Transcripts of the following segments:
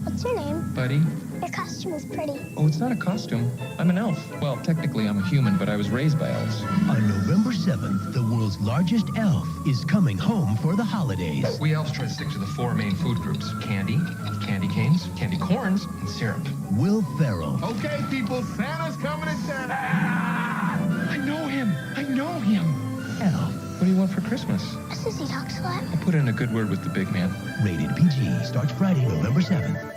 What's your name? Buddy? Your costume is pretty. Oh, it's not a costume. I'm an elf. Well, technically I'm a human, but I was raised by elves. On November 7th, the world's largest elf is coming home for the holidays. We elves try to stick to the 4 main food groups: candy, candy canes, candy corns, and syrup. Will Ferrell, Okay, people, Santa's coming to town. I know him! I know him! Elf, What do you want for Christmas? A sissy talks a lot. I'll put in a good word with the big man. rated PG, starts Friday, November 7th.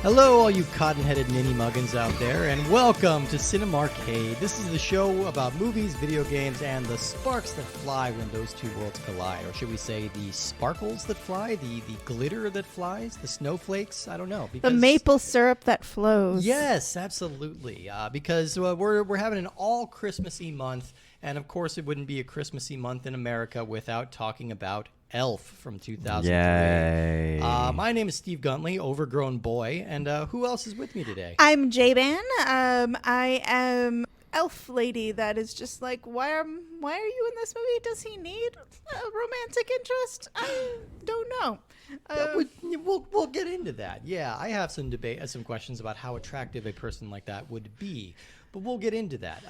Hello, all you cotton-headed ninny-muggins out there, and welcome to Cinemarcade. This is the show about movies, video games, and the sparks that fly when those two worlds collide. Or should we say the sparkles that fly, the glitter that flies, the snowflakes? I don't know. The maple syrup that flows. Yes, absolutely. Because we're having an all-Christmassy month, and of course it wouldn't be a Christmassy month in America without talking about Elf from 2003. Yay. My name is Steve Guntley, overgrown boy, and who else is with me today? I'm J-Ban. I am elf lady that is just like, why are you in this movie? Does he need a romantic interest? I don't know. We'll get into that. Yeah, I have some questions about how attractive a person like that would be, but we'll get into that.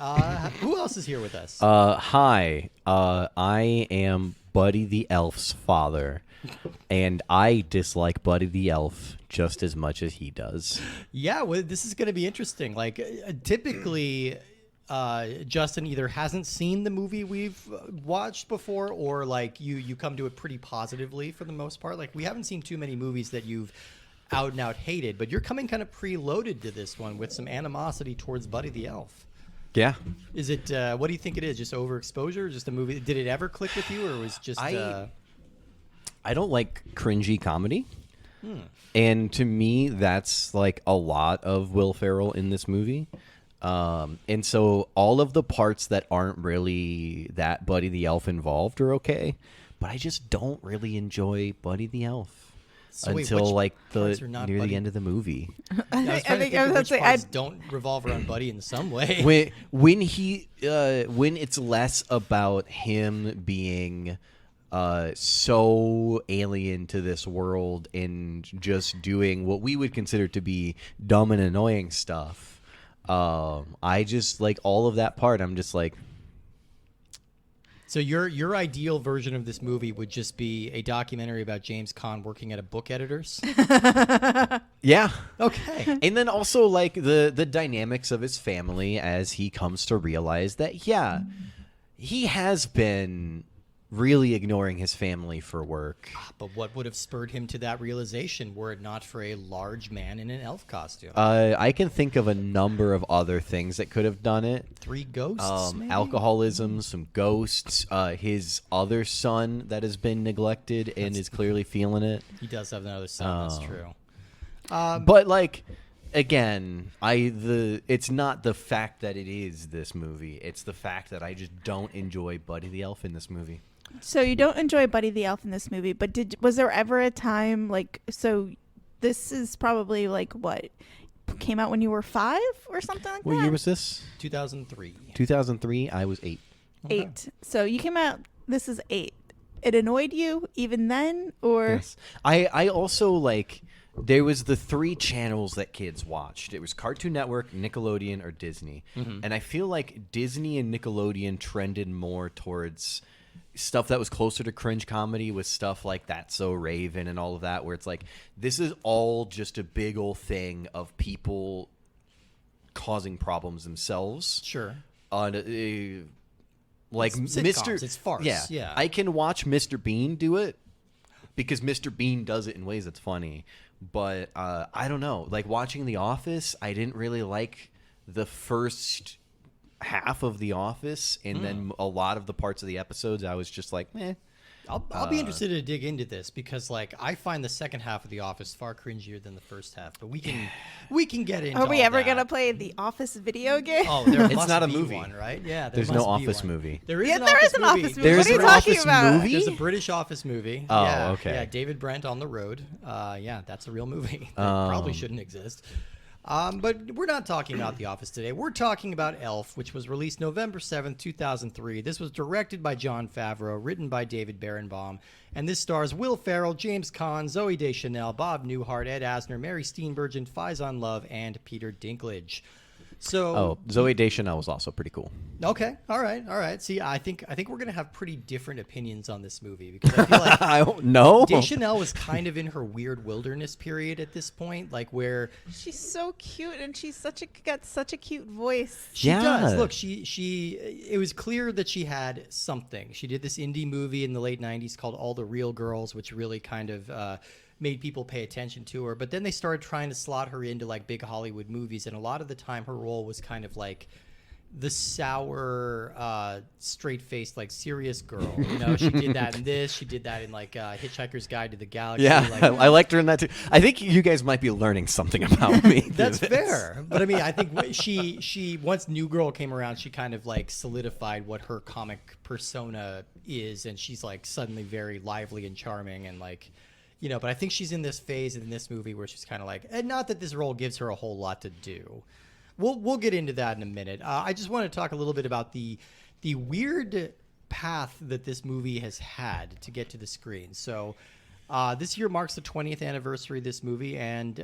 Who else is here with us? Hi. I am Buddy the Elf's father, and I dislike Buddy the Elf just as much as he does. Yeah, well, this is going to be interesting. Like, typically, Justin either hasn't seen the movie we've watched before, or like you come to it pretty positively for the most part. Like, we haven't seen too many movies that you've out and out hated, but you're coming kind of preloaded to this one with some animosity towards Buddy the Elf. Yeah. Is it? What do you think it is? Just overexposure? Just a movie? Did it ever click with you, or was it just? I don't like cringy comedy, and to me, that's like a lot of Will Ferrell in this movie. And so all of the parts that aren't really that Buddy the Elf involved are okay, but I just don't really enjoy Buddy the Elf. So wait, until which like parts the are not near Buddy? the end of the movie. I was trying to think of which parts don't revolve around Buddy in some way. when it's less about him being so alien to this world and just doing what we would consider to be dumb and annoying stuff. I just like all of that part. I'm just like. So your ideal version of this movie would just be a documentary about James Caan working at a book editor's? Yeah. Okay. And then also like the dynamics of his family as he comes to realize that, yeah, he has been really ignoring his family for work. But what would have spurred him to that realization were it not for a large man in an elf costume? I can think of a number of other things that could have done it. 3 ghosts, maybe? Alcoholism, some ghosts, his other son that has been neglected and is clearly feeling it. He does have another son, that's true. But like, again, it's not the fact that it is this movie. It's the fact that I just don't enjoy Buddy the Elf in this movie. So you don't enjoy Buddy the Elf in this movie, but was there ever a time like, so this is probably like what came out when you were 5 or something like that? What year was this? 2003. 2003. I was 8. 8. So you came out, this is 8. It annoyed you even then, or? Yes. I also like, there was the 3 channels that kids watched. It was Cartoon Network, Nickelodeon, or Disney. Mm-hmm. And I feel like Disney and Nickelodeon trended more towards stuff that was closer to cringe comedy, with stuff like That's So Raven and all of that, where it's like, this is all just a big old thing of people causing problems themselves. Sure. Like It's Mr. It's farce. Yeah. I can watch Mr. Bean do it because Mr. Bean does it in ways that's funny. But I don't know. Like, watching The Office, I didn't really like the first half of The Office, and then a lot of the parts of the episodes I was just like, meh. I'll be interested to dig into this because like I find the second half of The Office far cringier than the first half, but we can get into. Are we all ever that. gonna play the Office video game? Oh, there It's must not a be movie. one, right? Yeah, There's no Office movie. There is Yeah, an there Office is an movie. Office movie. There's What are you an talking Office about? movie? There's a British Office movie. Oh, yeah, okay. Yeah, David Brent on the road. Yeah, that's a real movie. That probably shouldn't exist. But we're not talking about The Office today. We're talking about Elf, which was released November 7th, 2003. This was directed by Jon Favreau, written by David Berenbaum, and this stars Will Ferrell, James Caan, Zooey Deschanel, Bob Newhart, Ed Asner, Mary Steenburgen, Faizon Love, and Peter Dinklage. So, Zooey Deschanel was also pretty cool. okay, all right. See, I think we're gonna have pretty different opinions on this movie because I feel like I don't know. Deschanel was kind of in her weird wilderness period at this point, like where She's so cute, and she's got such a cute voice. she Yeah. does. Look, it was clear that she had something. She did this indie movie in the late '90s called All the Real Girls, which really kind of made people pay attention to her. But then they started trying to slot her into like big Hollywood movies, and a lot of the time her role was kind of like the sour, straight-faced, like serious girl. You know, she did that in this. She did that in like Hitchhiker's Guide to the Galaxy. Yeah, like, I liked her in that too. I think you guys might be learning something about me. through That's this. fair, but I mean, I think she once New Girl came around, she kind of like solidified what her comic persona is, and she's like suddenly very lively and charming, and like, you know. But I think she's in this phase in this movie where she's kind of like, and not that this role gives her a whole lot to do. We'll get into that in a minute. I just want to talk a little bit about the weird path that this movie has had to get to the screen. So. This year marks the 20th anniversary of this movie, and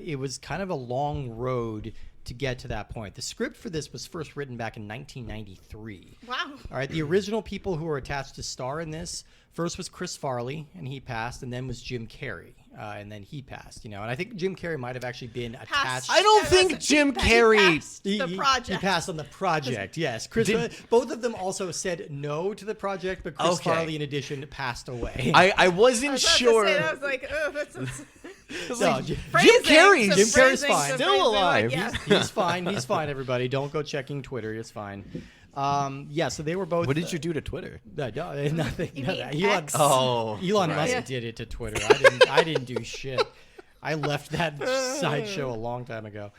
it was kind of a long road to get to that point. The script for this was first written back in 1993. Wow. All right, the original people who were attached to star in this first was Chris Farley, and he passed, and then was Jim Carrey, and then he passed. You know, and I think Jim Carrey might have actually been attached. I don't think Jim Carrey. The project. He passed on the project, yes. Both of them also said no to the project, but Chris Okay. Farley, in addition, passed away. I wasn't I was about to sure. say that, I was like, oh, that's No, Jim Carrey- some Jim Carrey's phrasing, fine. some Still phrasing, alive. Like, yeah. He's fine. He's fine, everybody. Don't go checking Twitter. It's fine. Yeah, so they were both. What did you do to Twitter? Nothing. You nothing. mean Elon, X? Oh, Elon right. Musk Yeah. did it to Twitter. I didn't do shit. I left that sideshow a long time ago.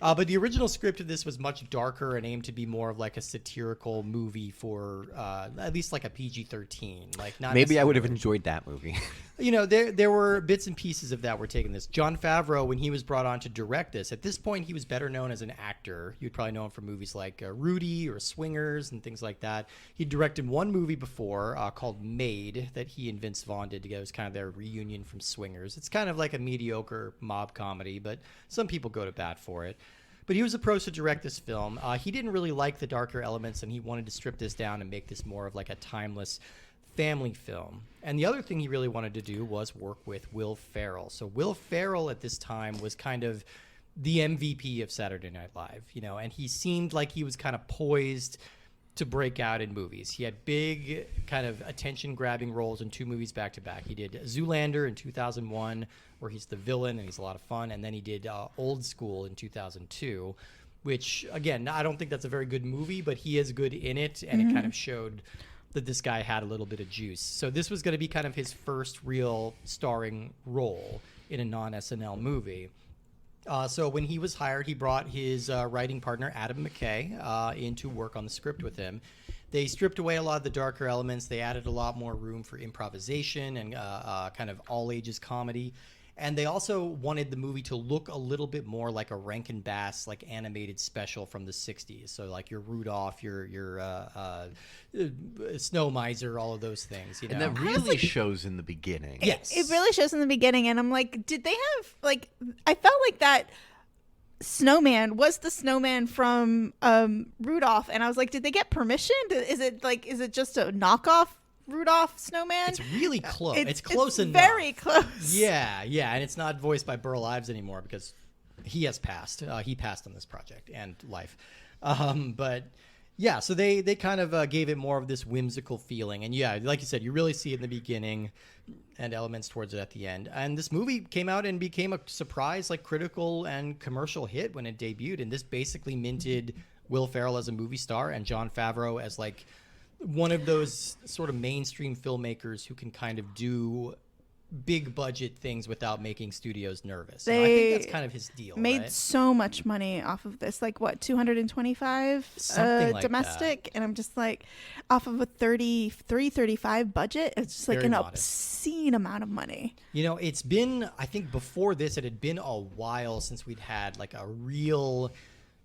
But the original script of this was much darker and aimed to be more of like a satirical movie for at least like a PG-13. Like not Maybe I would have necessarily- enjoyed that movie. You know, there were bits and pieces of that were taking this. Jon Favreau, when he was brought on to direct this, at this point he was better known as an actor. You'd probably know him from movies like Rudy or Swingers and things like that. He directed one movie before called Made that he and Vince Vaughn did together. It was kind of their reunion from Swingers. It's kind of like a mediocre mob comedy, but some people go to bat for it. But he was approached to direct this film. He didn't really like the darker elements, and he wanted to strip this down and make this more of like a timeless family film. And the other thing he really wanted to do was work with Will Ferrell. So Will Ferrell at this time was kind of the MVP of Saturday Night Live, you know, and he seemed like he was kind of poised to break out in movies. He had big kind of attention-grabbing roles in two movies back-to-back. He did Zoolander in 2001, where he's the villain and he's a lot of fun, and then he did Old School in 2002, which, again, I don't think that's a very good movie, but he is good in it, and it kind of showed that this guy had a little bit of juice. So this was going to be kind of his first real starring role in a non-SNL movie. So when he was hired, he brought his writing partner, Adam McKay, in to work on the script with him. They stripped away a lot of the darker elements. They added a lot more room for improvisation and kind of all-ages comedy. And they also wanted the movie to look a little bit more like a Rankin Bass, like animated special from the 60s. So like your Rudolph, your Snow Miser, all of those things. You know? And that really shows in the beginning. Yes. It really shows in the beginning, and I'm like, did they have like? I felt like that snowman was the snowman from Rudolph, and I was like, did they get permission? Is it just a knockoff Rudolph snowman? It's really close. It's close enough. Very close. Yeah, and it's not voiced by Burl Ives anymore because he has passed. He passed on this project and life. But yeah, so they kind of gave it more of this whimsical feeling. And yeah, like you said, you really see it in the beginning and elements towards it at the end. And this movie came out and became a surprise, like critical and commercial hit when it debuted. And this basically minted Will Ferrell as a movie star and Jon Favreau as like one of those sort of mainstream filmmakers who can kind of do big budget things without making studios nervous. And I think that's kind of his deal. Made right? so much money off of this, like what, 225 Something like domestic, that. and I'm just like, off of a 35 budget, it's just like Very an modest. obscene amount of money. You know, it's been, I think before this, it had been a while since we'd had like a real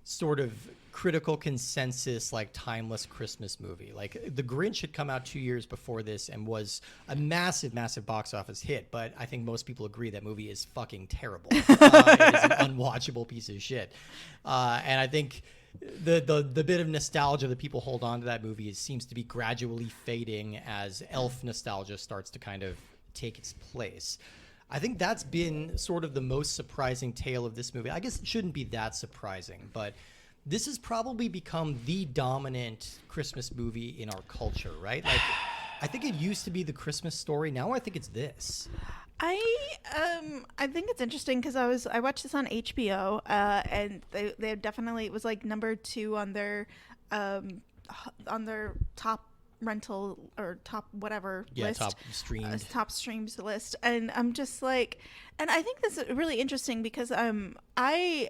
sort of critical consensus, like timeless Christmas movie. Like The Grinch had come out 2 years before this and was a massive, massive box office hit. But I think most people agree that movie is fucking terrible. It is an unwatchable piece of shit. And I think the bit of nostalgia that people hold on to that movie seems to be gradually fading as Elf nostalgia starts to kind of take its place. I think that's been sort of the most surprising tale of this movie. I guess it shouldn't be that surprising, but this has probably become the dominant Christmas movie in our culture, right? Like, I think it used to be The Christmas Story. Now I think it's this. I think it's interesting because I watched this on HBO, and they definitely, it was like number 2 on their top rental or top whatever list, top streams list, and I'm just like, and I think this is really interesting because I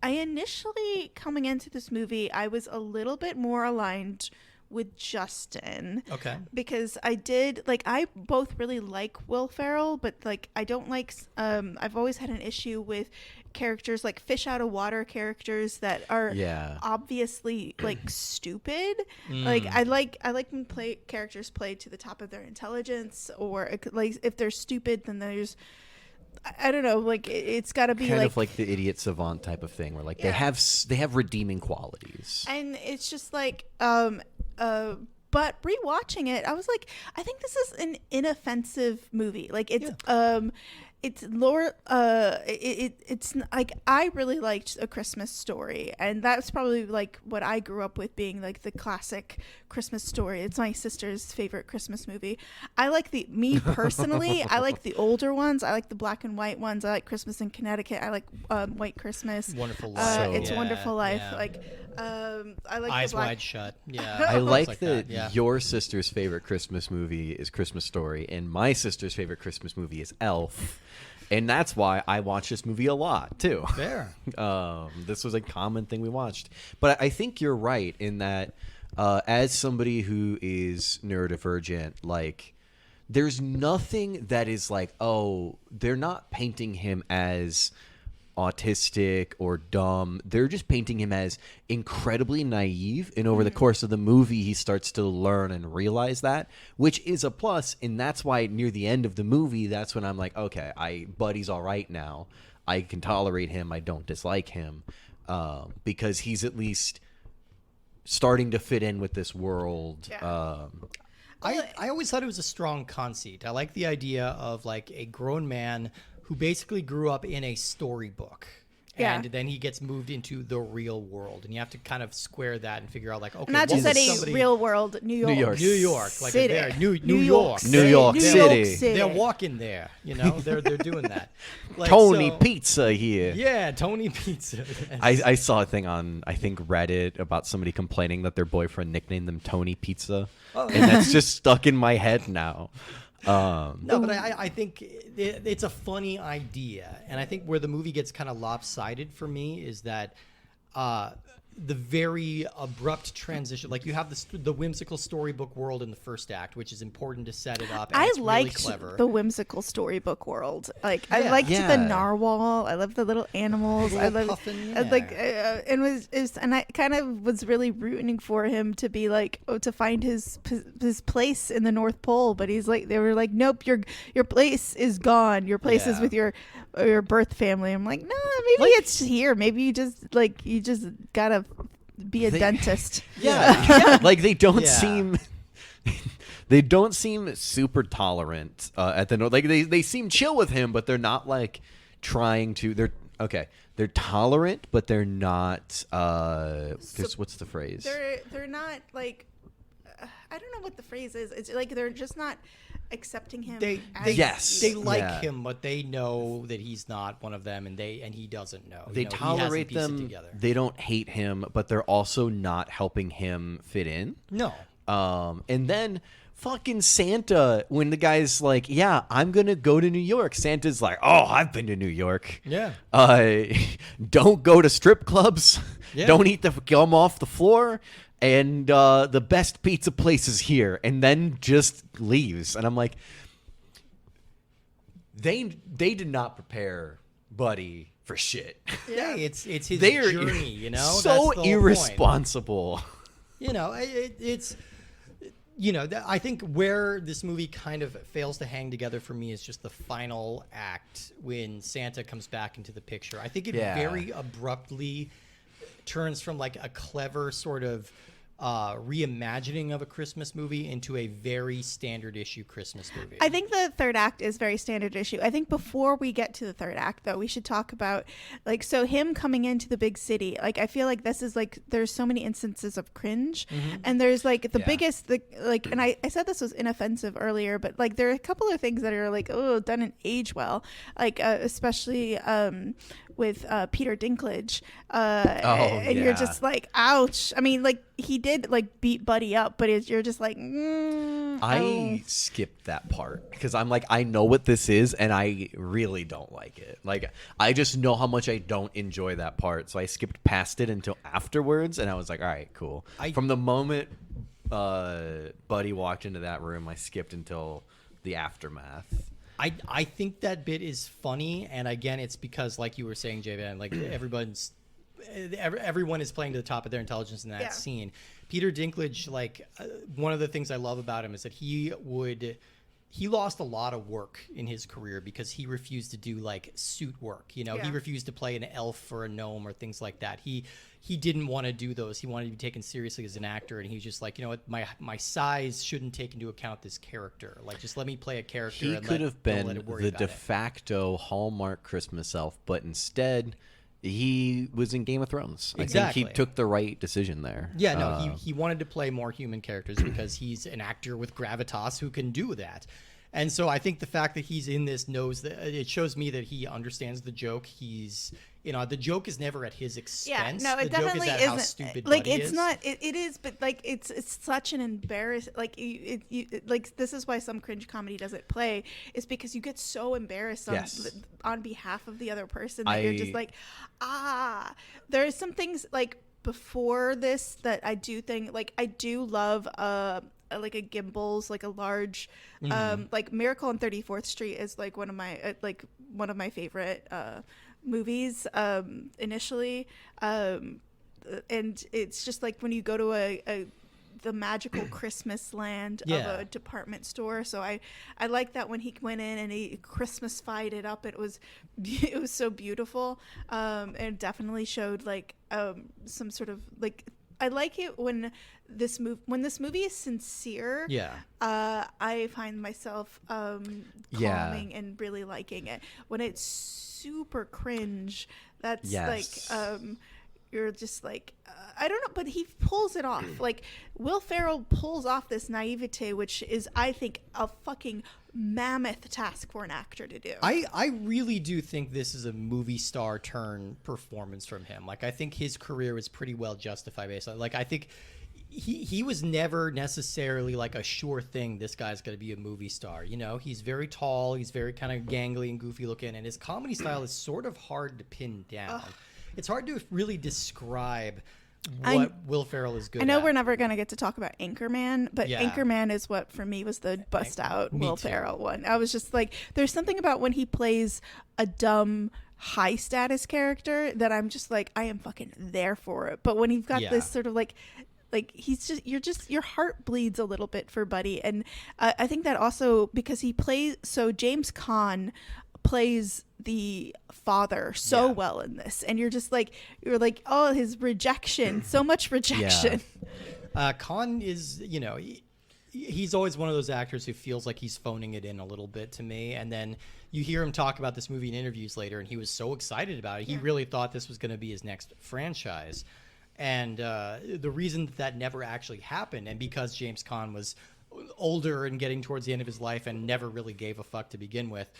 initially, coming into this movie, I was a little bit more aligned with Justin. Okay. Because I both really like Will Ferrell, but like I don't like, I've always had an issue with characters like fish out of water characters that are obviously like stupid. Like I like when characters play to the top of their intelligence, or like if they're stupid, then there's, I don't know, like it's got to be kind of like the idiot savant type of thing, where like they have redeeming qualities, and it's just like but rewatching it, I was like, I think this is an inoffensive movie. Like it's lower. It's like, I really liked A Christmas Story, and that's probably like what I grew up with, being like the classic Christmas Story. It's my sister's favorite Christmas movie. I like me personally. I like the older ones. I like the black and white ones. I like Christmas in Connecticut. I like White Christmas. Wonderful Life. It's a Wonderful Life. Yeah. Like I like Eyes the black. Wide Shut. Yeah, I like that. Yeah. Your sister's favorite Christmas movie is Christmas Story, and my sister's favorite Christmas movie is Elf. And that's why I watch this movie a lot, too. Fair. This was a common thing we watched. But I think you're right in that as somebody who is neurodivergent, like, there's nothing that is like, oh, they're not painting him as autistic or dumb. They're just painting him as incredibly naive, and over the course of the movie he starts to learn and realize that, which is a plus. And that's why near the end of the movie, that's when I'm like, okay, Buddy's all right now. I can tolerate him. I don't dislike him, because he's at least starting to fit in with this world. I always thought it was a strong conceit. I like the idea of like a grown man who basically grew up in a storybook. Yeah. And then he gets moved into the real world. And you have to kind of square that and figure out, like, okay, Not what just was any somebody... real world, New York. New York. Like City. New York. New York City. They're walking there, you know? They're doing that. Like, Tony so- Pizza here. Yeah, Tony Pizza. I saw a thing on, I think, Reddit about somebody complaining that their boyfriend nicknamed them Tony Pizza. And that's just stuck in my head now. No, but I think it's a funny idea. And I think where the movie gets kind of lopsided for me is that the very abrupt transition. Like, you have the whimsical storybook world in the first act, which is important to set it up. And I it's liked really clever. the whimsical storybook world. Like, I liked Yeah. the narwhal. I love the little animals. The I little love puffin, like yeah. and I kind of was really rooting for him to be like, to find his place in the North Pole. But he's like, they were like, nope, your place is gone. Your place is Yeah. with your birth family. I'm like, no, maybe it's here. Maybe you just gotta be a dentist. Yeah. Like, they don't Yeah. seem... They don't seem super tolerant at the like they seem chill with him, but they're not like trying to. They're tolerant, but they're not. What's the phrase? They're not like, I don't know what the phrase is. It's like they're just not accepting him. They like Yeah. him, but they know that he's not one of them, and he doesn't know. They You know, he hasn't tolerate pieced it them. together. They don't hate him, but they're also not helping him fit in. No. And then fucking Santa, when the guy's like, yeah, I'm going to go to New York. Santa's like, oh, I've been to New York. Yeah. Don't go to strip clubs. Yeah. Don't eat the gum off the floor. And the best pizza place is here. And then just leaves. And I'm like, they did not prepare Buddy for shit. Yeah, it's his They're journey, you know? so That's the whole point. irresponsible. You know, it's I think where this movie kind of fails to hang together for me is just the final act when Santa comes back into the picture. I think it very abruptly turns from like a clever sort of reimagining of a Christmas movie into a very standard issue Christmas movie. I think the third act is very standard issue. I think before we get to the third act, though, we should talk about so him coming into the big city. Like, I feel like this is like there's so many instances of cringe, and there's like the biggest and I said this was inoffensive earlier, but like there are a couple of things that are like doesn't age well, like especially with Peter Dinklage, and you're just like, ouch. I mean, like he did like beat Buddy up, but you're just like, I skipped that part because I'm like, I know what this is, and I really don't like it. Like, I just know how much I don't enjoy that part, so I skipped past it until afterwards, and I was like, all right, cool. From the moment Buddy walked into that room, I skipped until the aftermath. I think that bit is funny, and again, it's because, like you were saying, J-Van, like everyone is playing to the top of their intelligence in that scene. Peter Dinklage, like one of the things I love about him is that he lost a lot of work in his career because he refused to do like suit work. You know, he refused to play an elf or a gnome or things like that. He didn't want to do those. He wanted to be taken seriously as an actor, and he's just like, you know what, my size shouldn't take into account this character. Like, just let me play a character. He and could have been the de it. facto Hallmark Christmas elf, but instead he was in Game of Thrones. Exactly. I think he took the right decision there. Yeah, no, he wanted to play more human characters because he's an actor with gravitas who can do that. And so I think the fact that he's in this knows that it shows me that he understands the joke. He's, the joke is never at his expense. Yeah, no, it the definitely joke is at isn't. how stupid like, Buddy it's is. not. It is, but like, it's such an embarrass. Like, like this is why some cringe comedy doesn't play. Is because you get so embarrassed on behalf of the other person that you're just like, There are some things like before this that I do think, like, I do love like a Gimbals, like a large like Miracle on 34th Street is like one of my favorite movies initially, and it's just like when you go to the magical Christmas land of a department store. So I like that when he went in and he Christmas-fied it up. It was so beautiful, and definitely showed like some sort of like, I like it when this movie is sincere. I find myself calming and really liking it. When it's super cringe, that's like you're just like, I don't know, but he pulls it off. Like, Will Ferrell pulls off this naivete, which is, I think, a fucking mammoth task for an actor to do. I really do think this is a movie star turn performance from him. Like, I think his career was pretty well justified based on, like, I think he was never necessarily like a sure thing, this guy's going to be a movie star. You know, he's very tall, he's very kind of gangly and goofy looking, and his comedy style is sort of hard to pin down. It's hard to really describe what Will Ferrell is good at. I know we're never going to get to talk about Anchorman, but Anchorman is what, for me, was the bust-out Will Ferrell one. I was just like, there's something about when he plays a dumb, high-status character that I'm just like, I am fucking there for it. But when you've got this sort of like he's just your heart bleeds a little bit for Buddy. And I think that also because he plays, so James Caan plays the father so well in this, and you're like, oh, his rejection, so much rejection. Caan is, he's always one of those actors who feels like he's phoning it in a little bit to me, and then you hear him talk about this movie in interviews later, and he was so excited about it. He really thought this was going to be his next franchise. And the reason that never actually happened, and because James Caan was older and getting towards the end of his life and never really gave a fuck to begin with,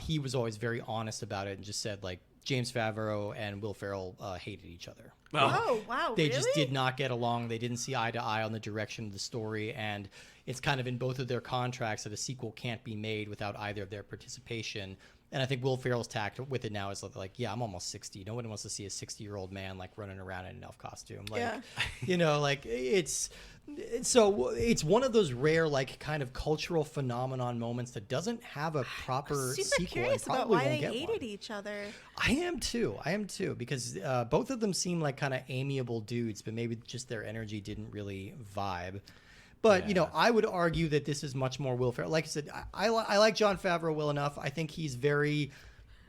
he was always very honest about it and just said, like, James Favreau and Will Ferrell hated each other. Oh, wow. They really? just did not get along. They didn't see eye to eye on the direction of the story, and it's kind of in both of their contracts that a sequel can't be made without either of their participation. And I think Will Ferrell's tact with it now is like, yeah, I'm almost 60. No one wants to see a 60-year-old man like running around in an elf costume. Like, you know, like it's one of those rare like kind of cultural phenomenon moments that doesn't have a proper Super sequel. curious and about probably why won't they get hated one. each other. I am too, because both of them seem like kind of amiable dudes, but maybe just their energy didn't really vibe. But, you know, I would argue that this is much more Will Ferrell. Like I said, I like Jon Favreau well enough. I think he's very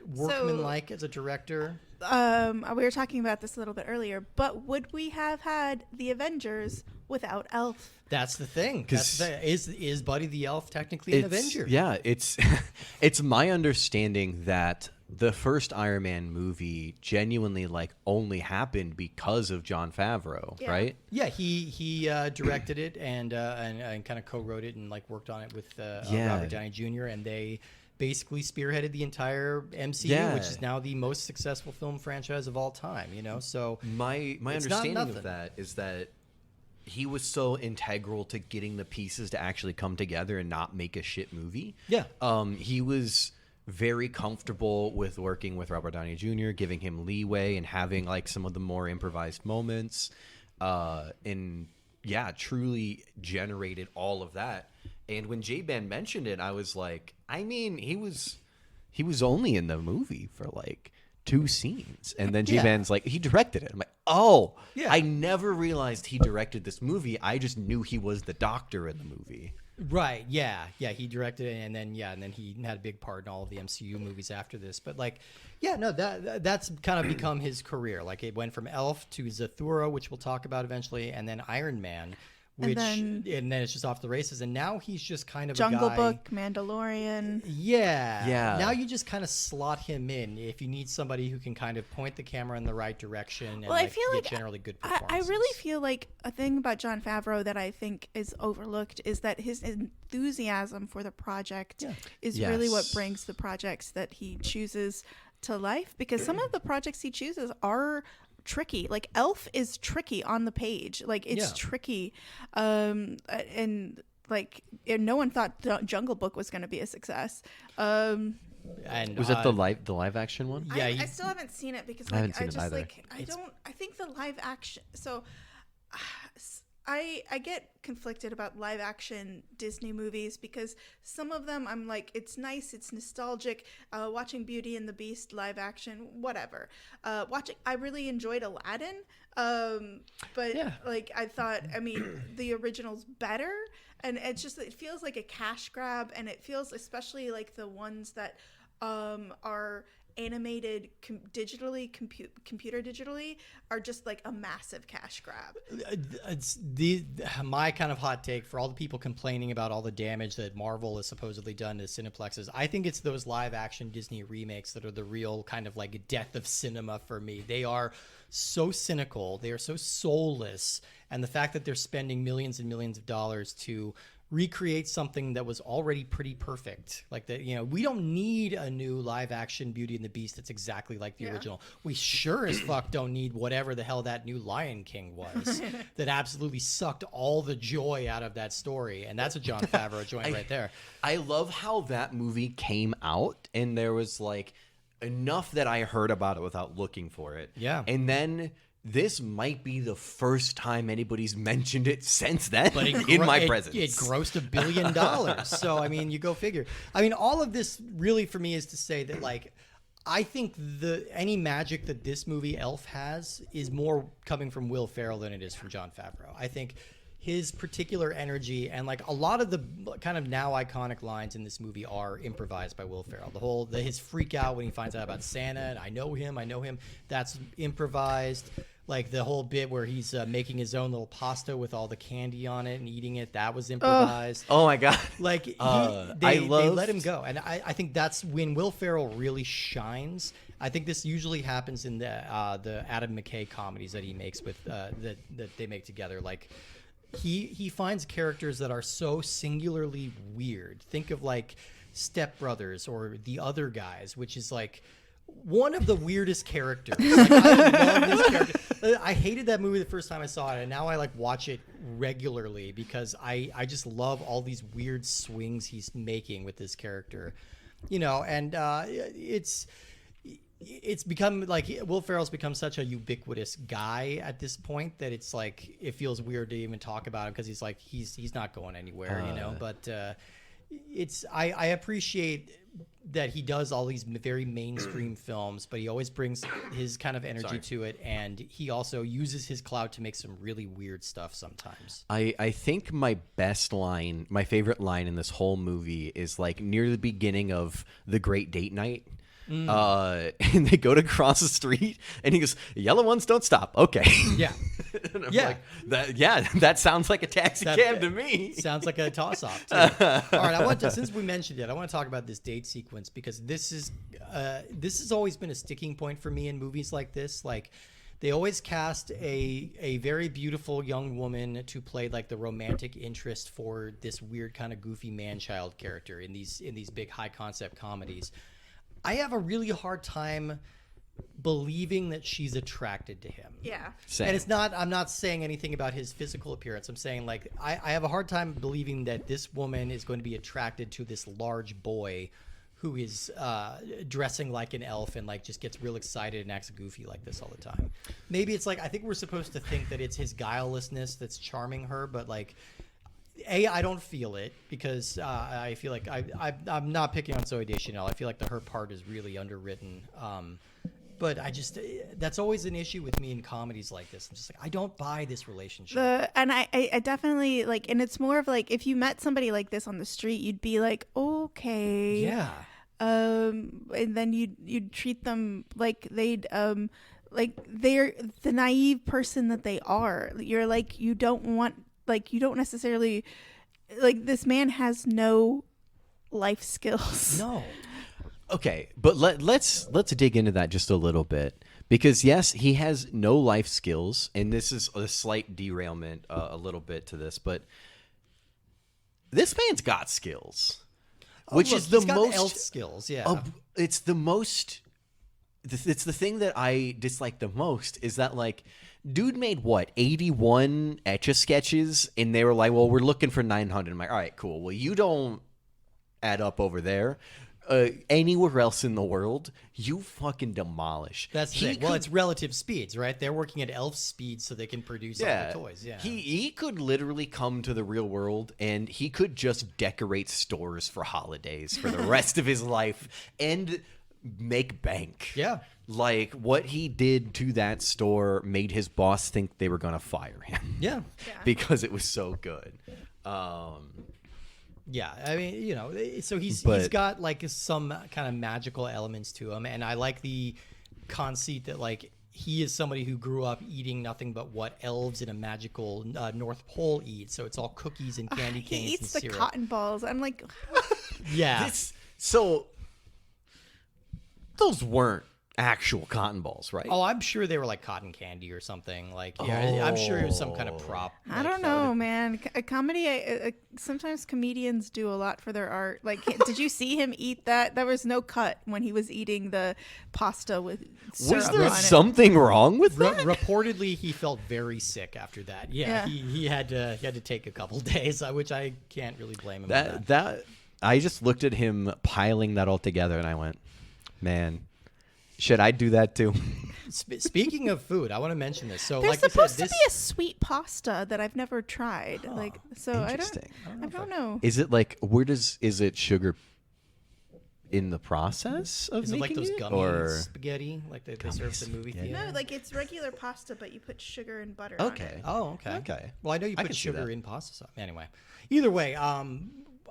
workmanlike as a director. We were talking about this a little bit earlier, but would we have had the Avengers without Elf? That's the thing. Is Buddy the Elf technically an Avenger? Yeah, it's my understanding that the first Iron Man movie genuinely like only happened because of Jon Favreau, right? Yeah, he directed it and kind of co-wrote it and like worked on it with Robert Downey Jr. and they basically spearheaded the entire MCU, which is now the most successful film franchise of all time. You know, so my understanding of that is that he was so integral to getting the pieces to actually come together and not make a shit movie. Yeah, he was very comfortable with working with Robert Downey Jr., giving him leeway and having like some of the more improvised moments, and truly generated all of that. And when J-Ban mentioned it, I was like, I mean, he was only in the movie for like 2 scenes, and then J-Ban's like, he directed it. I'm like, oh, I never realized he directed this movie. I just knew he was the doctor in the movie. Right. Yeah. He directed it, and then he had a big part in all of the MCU movies after this. But like, that's kind of become his career. Like it went from Elf to Zathura, which we'll talk about eventually, and then Iron Man, which and then it's just off the races. And now he's just kind of Jungle a guy, Book, Mandalorian. Yeah. Now you just kind of slot him in if you need somebody who can kind of point the camera in the right direction and Well, I feel get like generally good I performances. really feel like a thing about Jon Favreau that I think is overlooked is that his enthusiasm for the project is really what brings the projects that he chooses to life, because some of the projects he chooses are tricky. Like Elf is tricky on the page. Like it's tricky. And like no one thought Jungle Book was going to be a success. And was that the live action one? Yeah, I still haven't seen it because I haven't like, seen it either. like I think the live action. So I get conflicted about live action Disney movies because some of them I'm like, it's nice, it's nostalgic. Watching Beauty and the Beast live action, whatever. I really enjoyed Aladdin, but like I thought, I mean, the original's better, and it feels like a cash grab, and it feels especially like the ones that are animated computer digitally are just like a massive cash grab. It's my kind of hot take for all the people complaining about all the damage that Marvel has supposedly done to Cineplexes. I think it's those live action Disney remakes that are the real kind of like death of cinema for me. They are so cynical, they are so soulless, and the fact that they're spending millions and millions of dollars to recreate something that was already pretty perfect. Like that, you know, we don't need a new live action Beauty and the Beast that's exactly like the original. We sure as fuck don't need whatever the hell that new Lion King was that absolutely sucked all the joy out of that story. And that's a Jon Favreau joint right there. I love how that movie came out and there was like enough that I heard about it without looking for it. Yeah. And then this might be the first time anybody's mentioned it since then in my presence. It grossed $1 billion. So, I mean, you go figure. I mean, all of this really for me is to say that, like, I think any magic that this movie Elf has is more coming from Will Ferrell than it is from Jon Favreau. I think his particular energy and like a lot of the kind of now iconic lines in this movie are improvised by Will Ferrell. His freak out when he finds out about Santa and I know him, that's improvised. Like the whole bit where he's making his own little pasta with all the candy on it and eating it, that was improvised. Oh my god! Like they let him go, and I think that's when Will Ferrell really shines. I think this usually happens in the Adam McKay comedies that he makes with that they make together. Like he finds characters that are so singularly weird. Think of like Step Brothers or The Other Guys, which is like, one of the weirdest characters. Like, I love this character. I hated that movie the first time I saw it, and now I like watch it regularly because I just love all these weird swings he's making with this character, and it's become like Will Ferrell's become such a ubiquitous guy at this point that it's like it feels weird to even talk about him because he's like he's not going anywhere, But I appreciate that he does all these very mainstream films, but he always brings his kind of energy to it, and he also uses his clout to make some really weird stuff sometimes. I think my favorite line in this whole movie is like near the beginning of The Great Date Night. And they go to cross the street, and he goes, "Yellow ones don't stop." Okay. Yeah. And I'm like, that sounds like a taxi cab to me. Sounds like a toss-off, too. All right, since we mentioned it, I want to talk about this date sequence because this has always been a sticking point for me in movies like this. Like, they always cast a very beautiful young woman to play like the romantic interest for this weird kind of goofy man-child character in these big high-concept comedies. I have a really hard time believing that she's attracted to him. Yeah. Same. And I'm not saying anything about his physical appearance. I'm saying like I have a hard time believing that this woman is going to be attracted to this large boy who is dressing like an elf and like just gets real excited and acts goofy like this all the time. Maybe it's like, I think we're supposed to think that it's his guilelessness that's charming her, but like, I don't feel it because I feel like I'm not picking on Zooey Deschanel. I feel like her part is really underwritten. But that's always an issue with me in comedies like this. I'm just like, I don't buy this relationship. And I definitely like, and it's more of like, if you met somebody like this on the street, you'd be like, okay. Yeah. And then you'd treat them like like they're the naive person that they are. You're like, you don't necessarily, like, this man has no life skills. No. Okay, but let's dig into that just a little bit because yes, he has no life skills, and this is a slight derailment a little bit to this, but this man's got skills, which is the most elf skills. Yeah, it's the most. It's the thing that I dislike the most is that like. Dude made what 81 Etch-a-Sketches, and they were like, "Well, we're looking for 900." I'm like, "All right, cool. Well, you don't add up over there. Anywhere else in the world, you fucking demolish." That's the thing. Well, it's relative speeds, right? They're working at elf speeds so they can produce all the toys. Yeah, he could literally come to the real world, and he could just decorate stores for holidays for the rest of his life and make bank. Yeah. Like, what he did to that store made his boss think they were going to fire him. Yeah. Because it was so good. Yeah, I mean, so he's got like some kind of magical elements to him, and I like the conceit that like he is somebody who grew up eating nothing but what elves in a magical North Pole eat. So it's all cookies and candy canes. He eats and the syrup. cotton balls. I'm like, yeah. So those weren't actual cotton balls, right? Oh, I'm sure they were like cotton candy or something. Like, yeah, I'm sure it was some kind of prop. I don't know, man. A comedy. Sometimes comedians do a lot for their art. Like, did you see him eat that? There was no cut when he was eating the pasta with syrup Was there on something wrong with that? Reportedly, he felt very sick after that. Yeah. He had to take a couple days, which I can't really blame him. That I just looked at him piling that all together, and I went, man. Should I do that too? Speaking of food, I want to mention this. So, There's like supposed to be a sweet pasta that I've never tried. Like, so I don't know. Is it like is it sugar in the process of is it making like those it? gummy Or spaghetti like they serve at the movie theater? No, like it's regular pasta, but you put sugar and butter okay. on it. Oh, okay. Okay. Well, I know you I put can see sugar that. in pasta sauce. Anyway, either way,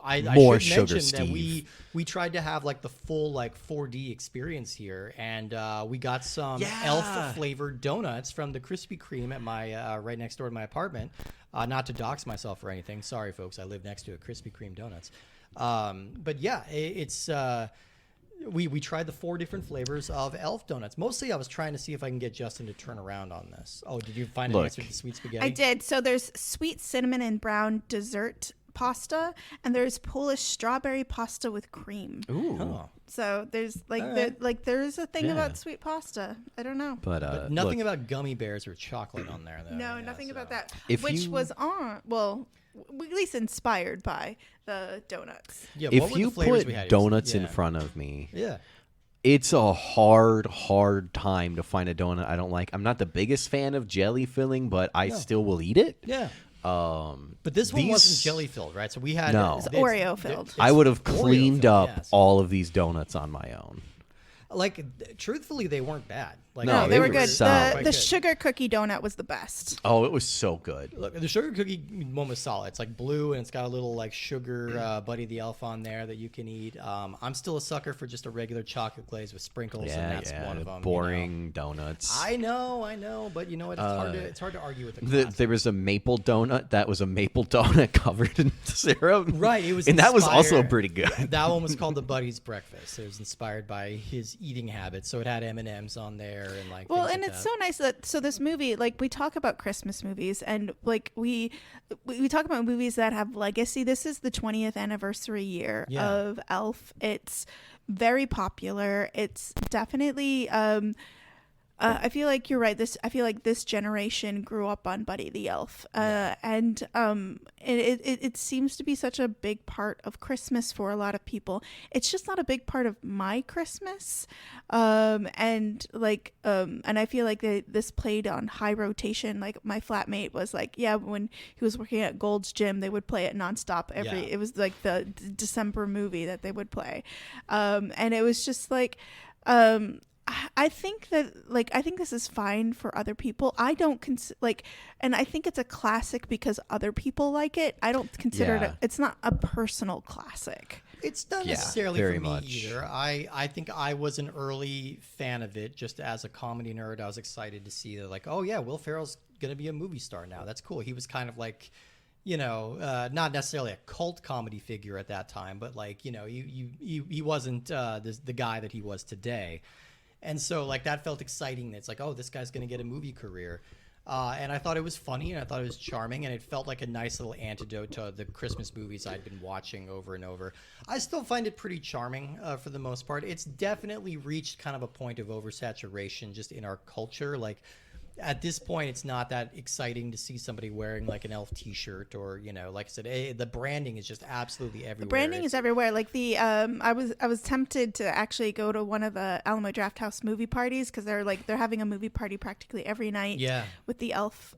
I More should sugar, mention that Steve. we tried to have like the full like 4D experience here, and we got some Yeah. elf flavored donuts from the Krispy Kreme at my right next door to my apartment. Not to dox myself or anything. Sorry, folks. I live next to a Krispy Kreme donuts. But yeah, it's. We tried the 4 different flavors of elf donuts. Mostly, I was trying to see if I can get Justin to turn around on this. Oh, did you find an answer to the sweet spaghetti? I did. So there's sweet cinnamon and brown dessert pasta, and there's Polish strawberry pasta with cream. Ooh. Oh. So there's like All right. there's a thing Yeah. about sweet pasta. I don't know. But Nothing look, about gummy bears or chocolate on there, though. No, Yeah, nothing so- about that. If Which you- was on, well, at least inspired by the donuts. Yeah, what if were you the flavors put we had? donuts in Yeah. front of me, Yeah. it's a hard time to find a donut I don't like. I'm not the biggest fan of jelly filling, but I still will eat it. Yeah. Um, But this one these- wasn't jelly filled, right? So we had No. It's Oreo filled. I would have Oreo cleaned filled, up yes. all of these donuts on my own. Like, truthfully, they weren't bad. Like, No, No, they they were were good. solid. The Quite good. sugar cookie donut was the best. Oh, it was so good. Look, the sugar cookie one was solid. It's like blue, and it's got a little like sugar Buddy the Elf on there that you can eat. I'm still a sucker for just a regular chocolate glaze with sprinkles, and that's one of them. boring donuts. I know, but you know what? It's hard to argue with the classic. There was a maple donut that was a maple donut covered in syrup. Right, it was and that was also inspired- pretty good. That one was called the Buddy's Breakfast. It was inspired by his eating habits, so it had M&Ms on there and like. Well, things and like it's that. so nice that this movie, like, we talk about Christmas movies, and like we talk about movies that have legacy. This is the 20th anniversary year Yeah. of Elf. It's very popular. It's definitely I feel like you're right. I feel like this generation grew up on Buddy the Elf, and it seems to be such a big part of Christmas for a lot of people. It's just not a big part of my Christmas, and I feel like this played on high rotation. Like my flatmate was like, yeah, when he was working at Gold's Gym, they would play it nonstop. It was like the December movie that they would play, and it was just like. I think this is fine for other people. I don't and I think it's a classic because other people like it. I don't consider Yeah. it's not a personal classic. It's not Yeah, necessarily very for me much. either. I think I was an early fan of it. Just as a comedy nerd, I was excited to see that, like, oh yeah, Will Ferrell's gonna be a movie star now. That's cool. He was kind of like, not necessarily a cult comedy figure at that time, but like, he wasn't the guy that he was today. And so like that felt exciting. It's like, oh, this guy's gonna get a movie career. And I thought it was funny, and I thought it was charming, and it felt like a nice little antidote to the Christmas movies I'd been watching over and over. I still find it pretty charming for the most part. It's definitely reached kind of a point of oversaturation just in our culture. Like at this point, it's not that exciting to see somebody wearing like an elf T-shirt or, like I said, the branding is just absolutely everywhere. The branding is everywhere. Like I was tempted to actually go to one of the Alamo Drafthouse movie parties because they're having a movie party practically every night. Yeah. With the elf.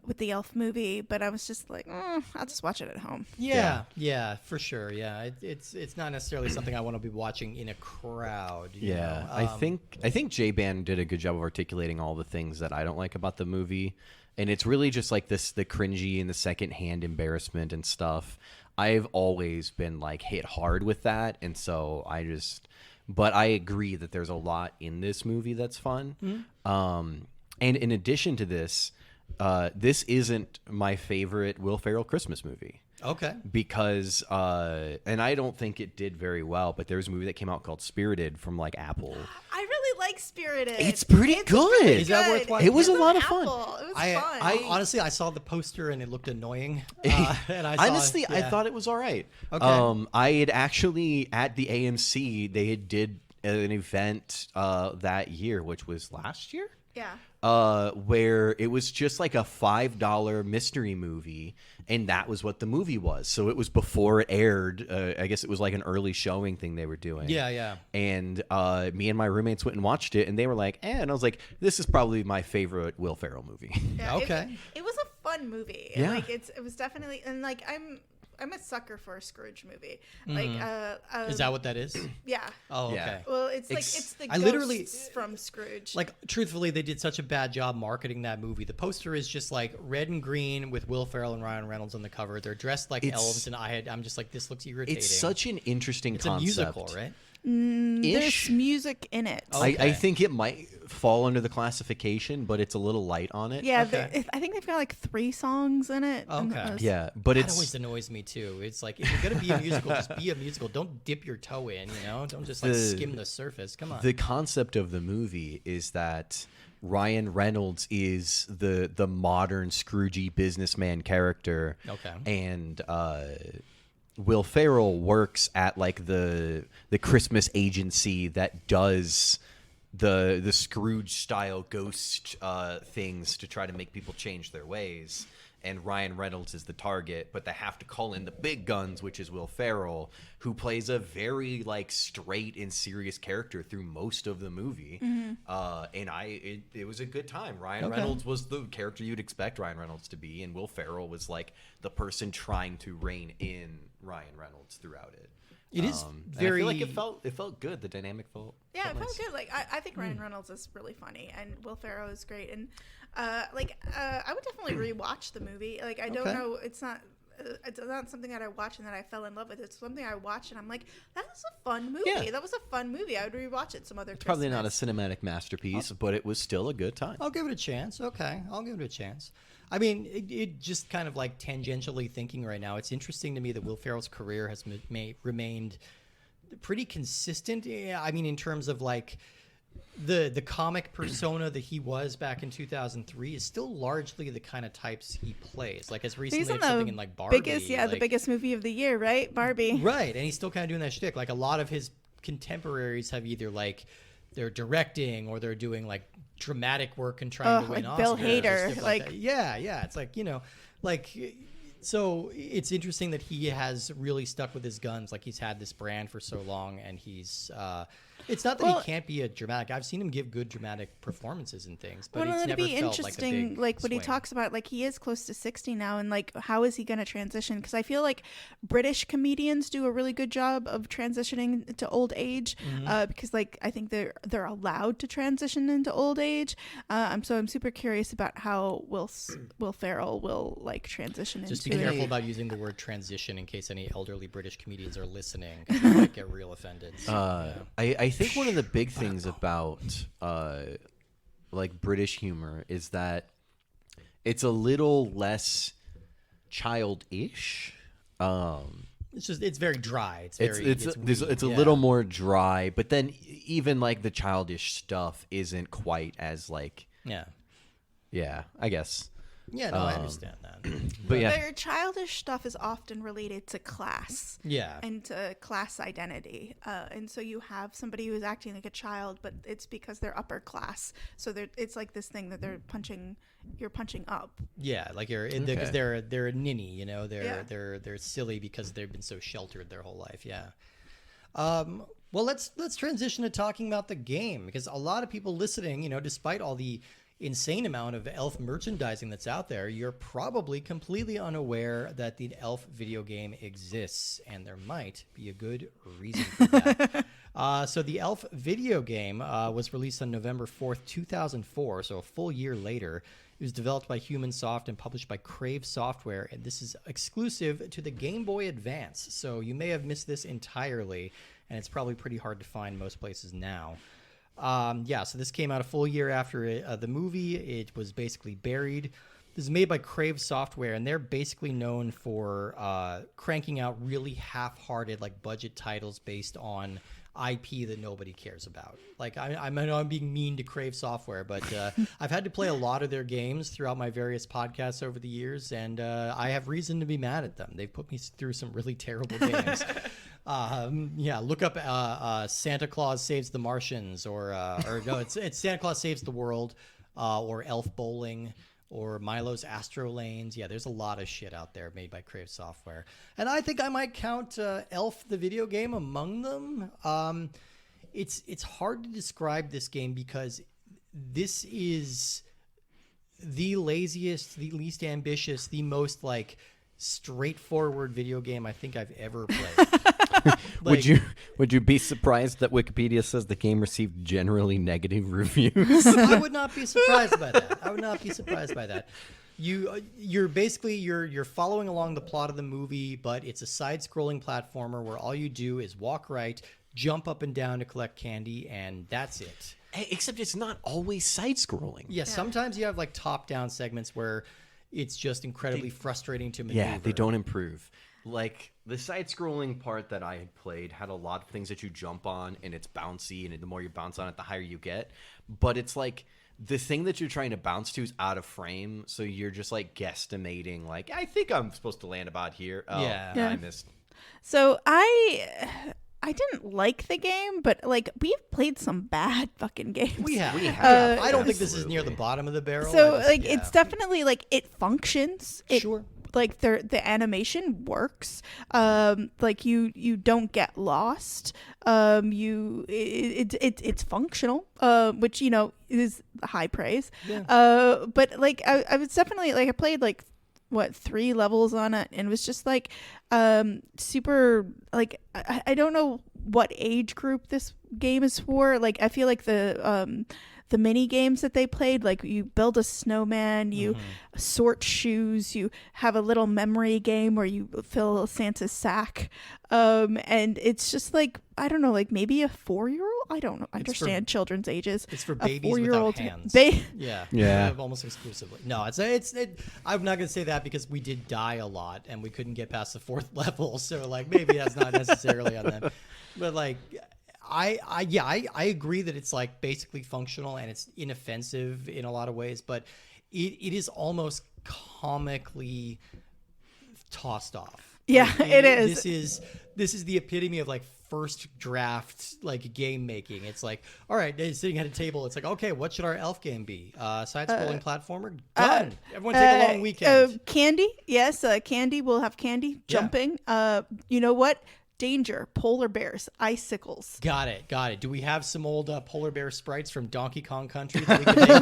With the elf movie, but I was just like, I'll just watch it at home. Yeah, for sure. Yeah, it's not necessarily something I want to be watching in a crowd. you know? I think J-Ban did a good job of articulating all the things that I don't like about the movie, and it's really just like the cringy and the secondhand embarrassment and stuff. I've always been like hit hard with that, and so but I agree that there's a lot in this movie that's fun. And in addition to this, this isn't my favorite Will Ferrell Christmas movie. Okay. Because, and I don't think it did very well, but there's a movie that came out called Spirited from like Apple. I really like Spirited. It's pretty good. Really Is that good. worth watching? It was It's a lot on of fun. Apple. It was I fun. honestly, I saw the poster and it looked annoying. And I thought it was all right. Okay. I had actually at the AMC they did an event that year, which was last year. Yeah. Where it was just like a $5 mystery movie, and that was what the movie was. So it was before it aired. I guess it was like an early showing thing they were doing. Yeah. And me and my roommates went and watched it, and they were like, and I was like, this is probably my favorite Will Ferrell movie. Yeah, Okay. It was a fun movie. Yeah. Like it was definitely, and like I'm a sucker for a Scrooge movie. Like Is that what that is? yeah. Oh, Yeah. okay. Well, it's like it's the I ghosts literally- from Scrooge. Like, truthfully, they did such a bad job marketing that movie. The poster is just like red and green with Will Ferrell and Ryan Reynolds on the cover. They're dressed like elves, and I'm just like, this looks irritating. It's such an interesting It's concept. a musical, right? There's music in it. Oh. I Okay. think it might fall under the classification, but it's a little light on it. Yeah, Okay. I think they've got like 3 songs in it. and Okay. it was- Yeah, but That it's always annoys me too. It's like, if you're gonna be a musical, just be a musical. Don't dip your toe in. Don't just like The- skim the surface. Come on. the concept of the movie is that Ryan Reynolds is the modern Scroogey businessman character. Okay. And Will Ferrell works at like the Christmas agency that does the Scrooge style ghost things to try to make people change their ways. And Ryan Reynolds is the target, but they have to call in the big guns, which is Will Ferrell, who plays a very like straight and serious character through most of the movie. And it was a good time. Ryan Reynolds was the character you'd expect Ryan Reynolds to be, and Will Ferrell was like the person trying to rein in Ryan Reynolds throughout it. It is very. I feel like it felt good. The dynamic felt. Yeah, it felt nice. good. Like I think Ryan Reynolds is really funny, and Will Ferrell is great. And I would definitely rewatch the movie. Like I don't know, it's not something that I watched and that I fell in love with. It's something I watched and I'm like, that was a fun movie. Yeah. That was a fun movie. I would rewatch it some other. It's probably not a cinematic masterpiece, but it was still a good time. I'll give it a chance. Okay, I'll give it a chance. I mean, it just kind of like tangentially thinking right now, it's interesting to me that Will Ferrell's career has remained pretty consistent. I mean, in terms of like the comic persona that he was back in 2003 is still largely the kind of types he plays. Like as recently as something in like Barbie. The biggest movie of the year, right? Barbie. Right, and he's still kind of doing that shtick. Like a lot of his contemporaries have either like they're directing or they're doing like dramatic work and trying to win like Oscars. Bill Hader, like that. Yeah. It's like, you know, like, so it's interesting that he has really stuck with his guns. Like he's had this brand for so long, and he's it's not that he can't be a dramatic. I've seen him give good dramatic performances and things, but it's never felt like a big like what he swing. talks about, like he is close to 60 now, and like how is he going to transition? Because I feel like British comedians do a really good job of transitioning to old age, because like I think they're allowed to transition into old age. So I'm super curious about how Will Ferrell will like transition Just into be careful about using the word transition in case any elderly British comedians are listening. They might get real offended. So, I think one of the big things about like British humor is that it's a little less childish. It's very dry. It's a little more dry, but then even like the childish stuff isn't quite as like I guess. Yeah, no, I understand that. But yeah, their childish stuff is often related to class. Yeah. And to class identity. And so you have somebody who is acting like a child, but it's because they're upper class. So it's like this thing that you're punching up. Yeah, like because they're a ninny, you know, they're silly because they've been so sheltered their whole life. Yeah. Well, let's transition to talking about the game, because a lot of people listening, you know, despite all the insane amount of Elf merchandising that's out there, you're probably completely unaware that the Elf video game exists, and there might be a good reason for that. So the Elf video game was released on November 4th, 2004, so a full year later. It was developed by HumanSoft and published by Crave Software, and this is exclusive to the Game Boy Advance, so you may have missed this entirely, and it's probably pretty hard to find most places now. So this came out a full year after the movie. It was basically buried. This is made by Crave Software, and they're basically known for cranking out really half-hearted, like budget titles based on IP that nobody cares about. Like I know I'm being mean to Crave Software, but I've had to play a lot of their games throughout my various podcasts over the years, and I have reason to be mad at them. They've put me through some really terrible games. Look up Santa Claus Saves the Martians, or no, it's Santa Claus Saves the World, or Elf Bowling, or Milo's Astro Lanes. Yeah, there's a lot of shit out there made by Crave Software, and I think I might count Elf the video game among them. It's hard to describe this game because this is the laziest, the least ambitious, the most like straightforward video game I think I've ever played. Would you be surprised that Wikipedia says the game received generally negative reviews? I would not be surprised by that. You're basically following along the plot of the movie, but it's a side-scrolling platformer where all you do is walk right, jump up and down to collect candy, and that's it. Except it's not always side-scrolling. Yeah, sometimes you have like top-down segments where it's just incredibly frustrating to maneuver. Yeah, they don't improve. Like, the side-scrolling part that I had played had a lot of things that you jump on, and it's bouncy, and the more you bounce on it, the higher you get. But it's like, the thing that you're trying to bounce to is out of frame, so you're just like guesstimating. Like, I think I'm supposed to land about here. Oh, Yeah. I missed. So I didn't like the game, but like we've played some bad fucking games. We have. have. I don't think this is near the Absolutely. bottom of the barrel. So I just- like yeah. it's definitely like it functions. Sure. Like the animation works. Like you don't get lost. It's functional. Which is high praise. Yeah. But like I was definitely like I played like 3 levels on it, and it was just like super like I don't know what age group this game is for. Like I feel like the mini games that they played, like you build a snowman, you sort shoes, you have a little memory game where you fill Santa's sack, and it's just like I don't know, like maybe a 4-year-old. I don't know. Understand children's ages. It's for A babies 4-year-old without hands. Yeah. Yeah. Almost exclusively. No, I'm not gonna say that because we did die a lot and we couldn't get past the 4th level. So like maybe that's not necessarily on them, but like. I agree that it's like basically functional and it's inoffensive in a lot of ways, but it is almost comically tossed off. Yeah, Like, it is. This is the epitome of like first draft like game making. It's like, all right, sitting at a table, it's like, okay, what should our elf game be? Side-scrolling platformer? Done. Everyone take a long weekend. Candy, yes, candy. We'll have candy jumping. You know what? Danger, polar bears, icicles. Got it. Do we have some old polar bear sprites from Donkey Kong Country that we can make look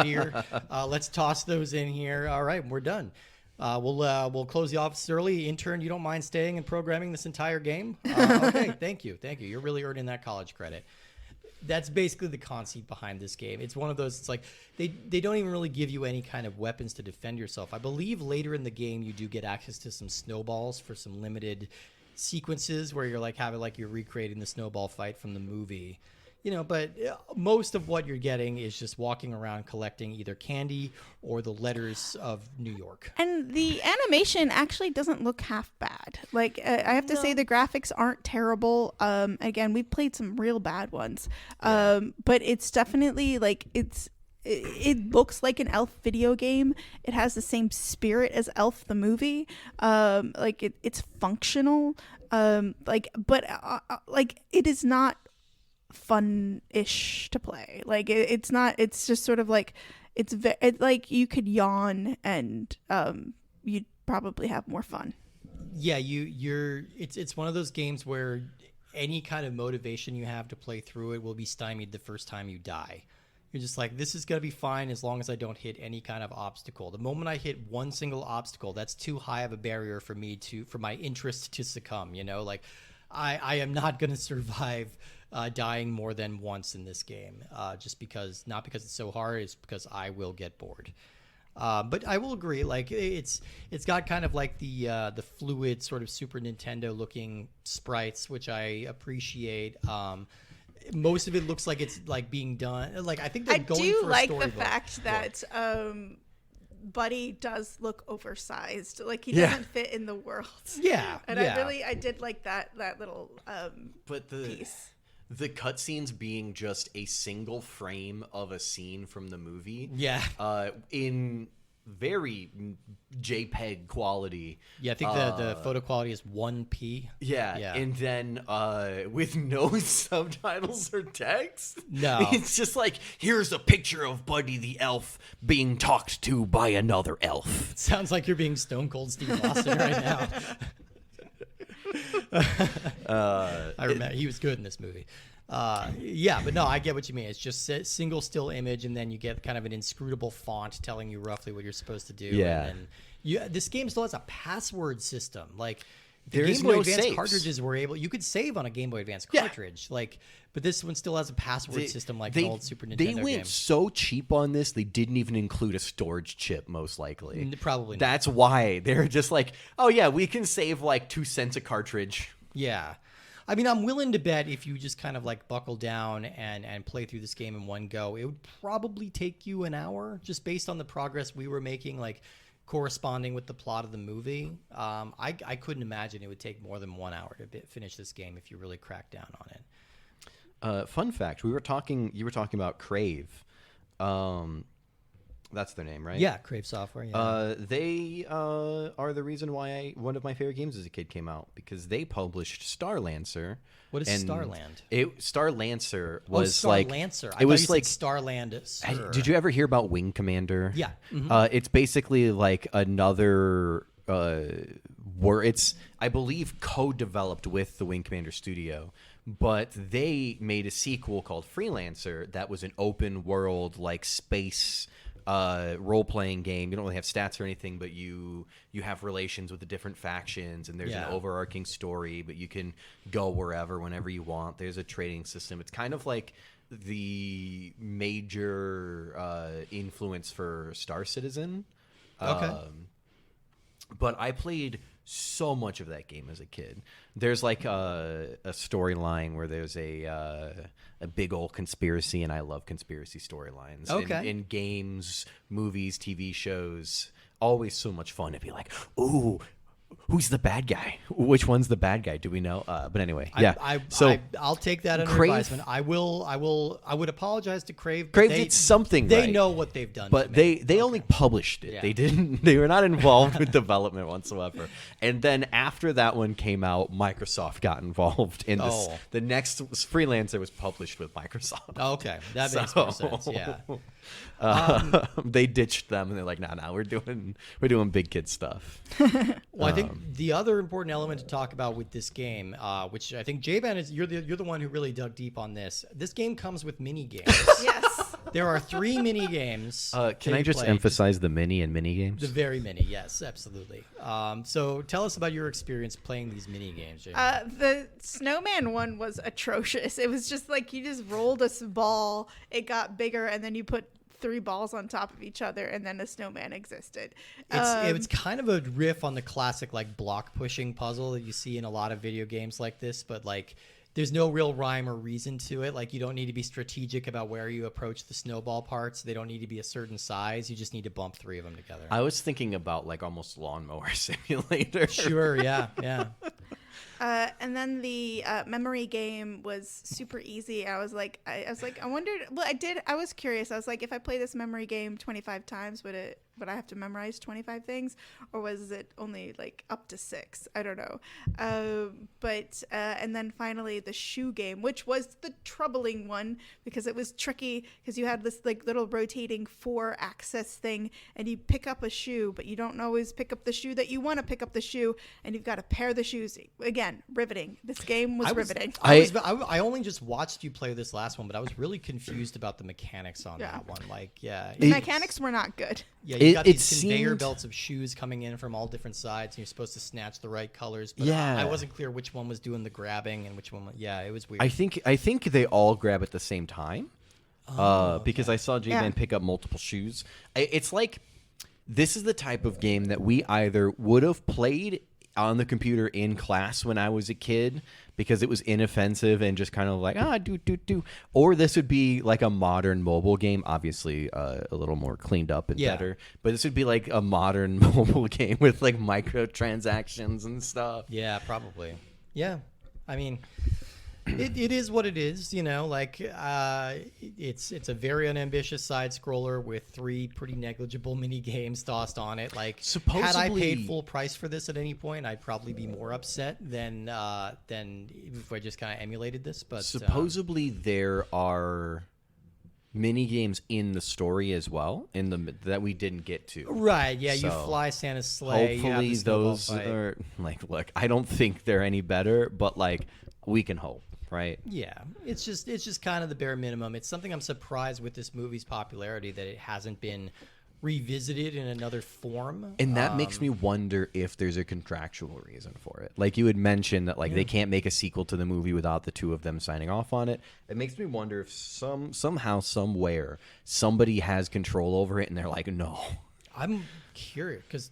shittier? Let's toss those in here. All right, we're done. We'll close the office early. Intern, you don't mind staying and programming this entire game? Okay, thank you. You're really earning that college credit. That's basically the conceit behind this game. It's one of those, it's like they don't even really give you any kind of weapons to defend yourself. I believe later in the game you do get access to some snowballs for some limited sequences where you're like having like you're recreating the snowball fight from the movie, but most of what you're getting is just walking around collecting either candy or the letters of New York. And the animation actually doesn't look half bad. Like I have to say the graphics aren't terrible. Again, we've played some real bad ones. But it's definitely like it looks like an Elf video game. It has the same spirit as Elf the movie. Like it's functional. But it is not fun-ish to play. Like it's not. It's just sort of like it's like you could yawn and you'd probably have more fun. Yeah, it's one of those games where any kind of motivation you have to play through it will be stymied the first time you die. You're just like, this is going to be fine as long as I don't hit any kind of obstacle. The moment I hit one single obstacle, that's too high of a barrier for my interest to succumb, Like, I am not going to survive dying more than once in this game, not because it's so hard, it's because I will get bored. But I will agree, like it's got kind of like the fluid sort of Super Nintendo looking sprites, which I appreciate. Most of it looks like it's like being done. Like I think they're going for a like storybook. the fact that Buddy does look oversized. Like he doesn't fit in the world. Yeah, and yeah. I did like that little But piece. The cutscenes being just a single frame of a scene from the movie. Yeah. In very JPEG quality. Yeah, I think the photo quality is 1p. Yeah. And then with no subtitles or text. No. It's just like, here's a picture of Buddy the elf being talked to by another elf. It sounds like you're being Stone Cold Steve Austin right now. I remember he was good in this movie. Yeah, but no, I get what you mean. It's just a single still image, and then you get kind of an inscrutable font telling you roughly what you're supposed to do. Yeah. And then this game still has a password system. Like the There Game is Boy no Advance saves. cartridges were you could save on a Game Boy Advance cartridge. Like, but this one still has a password system like an old Super Nintendo They went game. so cheap on this, they didn't even include a storage chip, most likely. Probably not. That's why they're just like, oh yeah, we can save like 2 cents a cartridge. Yeah. I mean, I'm willing to bet if you just kind of like buckle down and play through this game in one go, it would probably take you an hour just based on the progress we were making, like corresponding with the plot of the movie. I couldn't imagine it would take more than 1 hour to finish this game if you really crack down on it. Fun fact: you were talking about Crave. That's their name, right? Yeah, Crave Software. Yeah. They are the reason why one of my favorite games as a kid came out, because they published Star Lancer. What is and Starland? Star Lancer Oh, was Star like Lancer. I it thought was you like said Starland. Sir. Did you ever hear about Wing Commander? Yeah. It's basically like another where it's, I believe, co-developed with the Wing Commander studio, but they made a sequel called Freelancer that was an open world like space role-playing game. You don't really have stats or anything, but you have relations with the different factions, and there's an overarching story, but you can go wherever whenever you want. There's a trading system. It's kind of like the major influence for Star Citizen. Okay. But I played so much of that game as a kid. There's like a storyline where there's a big old conspiracy, and I love conspiracy storylines. Okay. In games, movies, TV shows, always so much fun to be like, ooh, who's the bad guy? Which one's the bad guy? Do we know? But anyway, yeah. I'll take that under Crave- advisement. I would apologize to Crave. Crave did something They right. know what they've done. But to me. they only published it. Yeah. They didn't. They were not involved with development whatsoever. And then after that one came out, Microsoft got involved in this. Oh. The next Freelancer was published with Microsoft. Okay, that makes more sense. Yeah. They ditched them, and they're like, "Nah, we're doing big kid stuff." Well, I think the other important element to talk about with this game, which I think J-Ban is, you're the one who really dug deep on this. This game comes with mini games. Yes. There are 3 mini games. Can I just emphasize the mini and mini games? The very mini, yes, absolutely. So tell us about your experience playing these mini games, J-Ban. The snowman one was atrocious. It was just like you just rolled a ball, it got bigger, and then you put 3 balls on top of each other, and then a snowman existed. It's kind of a riff on the classic like block pushing puzzle that you see in a lot of video games like this, but like there's no real rhyme or reason to it. Like you don't need to be strategic about where you approach the snowball parts. They don't need to be a certain size. You just need to bump 3 of them together. I was thinking about like almost Lawnmower Simulator. Sure, yeah. And then the memory game was super easy. I was like, I wondered. Well, I was curious. I was like, if I play this memory game 25 times, would I have to memorize 25 things, or was it only like up to 6? I don't know. And then finally the shoe game, which was the troubling one because it was tricky because you had this like little rotating 4-axis thing, and you pick up a shoe, but you don't always pick up the shoe that you want to pick up the shoe, and you've got to pair the shoes. Again, riveting. This game was riveting. I only just watched you play this last one, but I was really confused about the mechanics on that one. Like, the mechanics were not good. Yeah, you got these conveyor belts of shoes coming in from all different sides, and you're supposed to snatch the right colors. But I wasn't clear which one was doing the grabbing and which one. It was weird. I think they all grab at the same time, because I saw J-Man pick up multiple shoes. It's like this is the type of game that we either would have played on the computer in class when I was a kid because it was inoffensive and just kind of like do, or this would be like a modern mobile game, obviously a little more cleaned up and better, but this would be like a modern mobile game with like microtransactions and stuff. Yeah, probably. Yeah, I mean, it is what it is, you know. Like it's a very unambitious side scroller with 3 pretty negligible mini games tossed on it. Like, had I paid full price for this at any point, I'd probably be more upset than if I just kind of emulated this. But supposedly there are mini games in the story as well that we didn't get to. Right? Yeah, so you fly Santa's sleigh. Hopefully those are like. Look, I don't think they're any better, but like we can hope. Right. Yeah, it's just kind of the bare minimum. It's something I'm surprised with this movie's popularity that it hasn't been revisited in another form. And that makes me wonder if there's a contractual reason for it. Like you had mentioned that like they can't make a sequel to the movie without the 2 of them signing off on it. It makes me wonder if somehow, somewhere, somebody has control over it and they're like, no. I'm curious because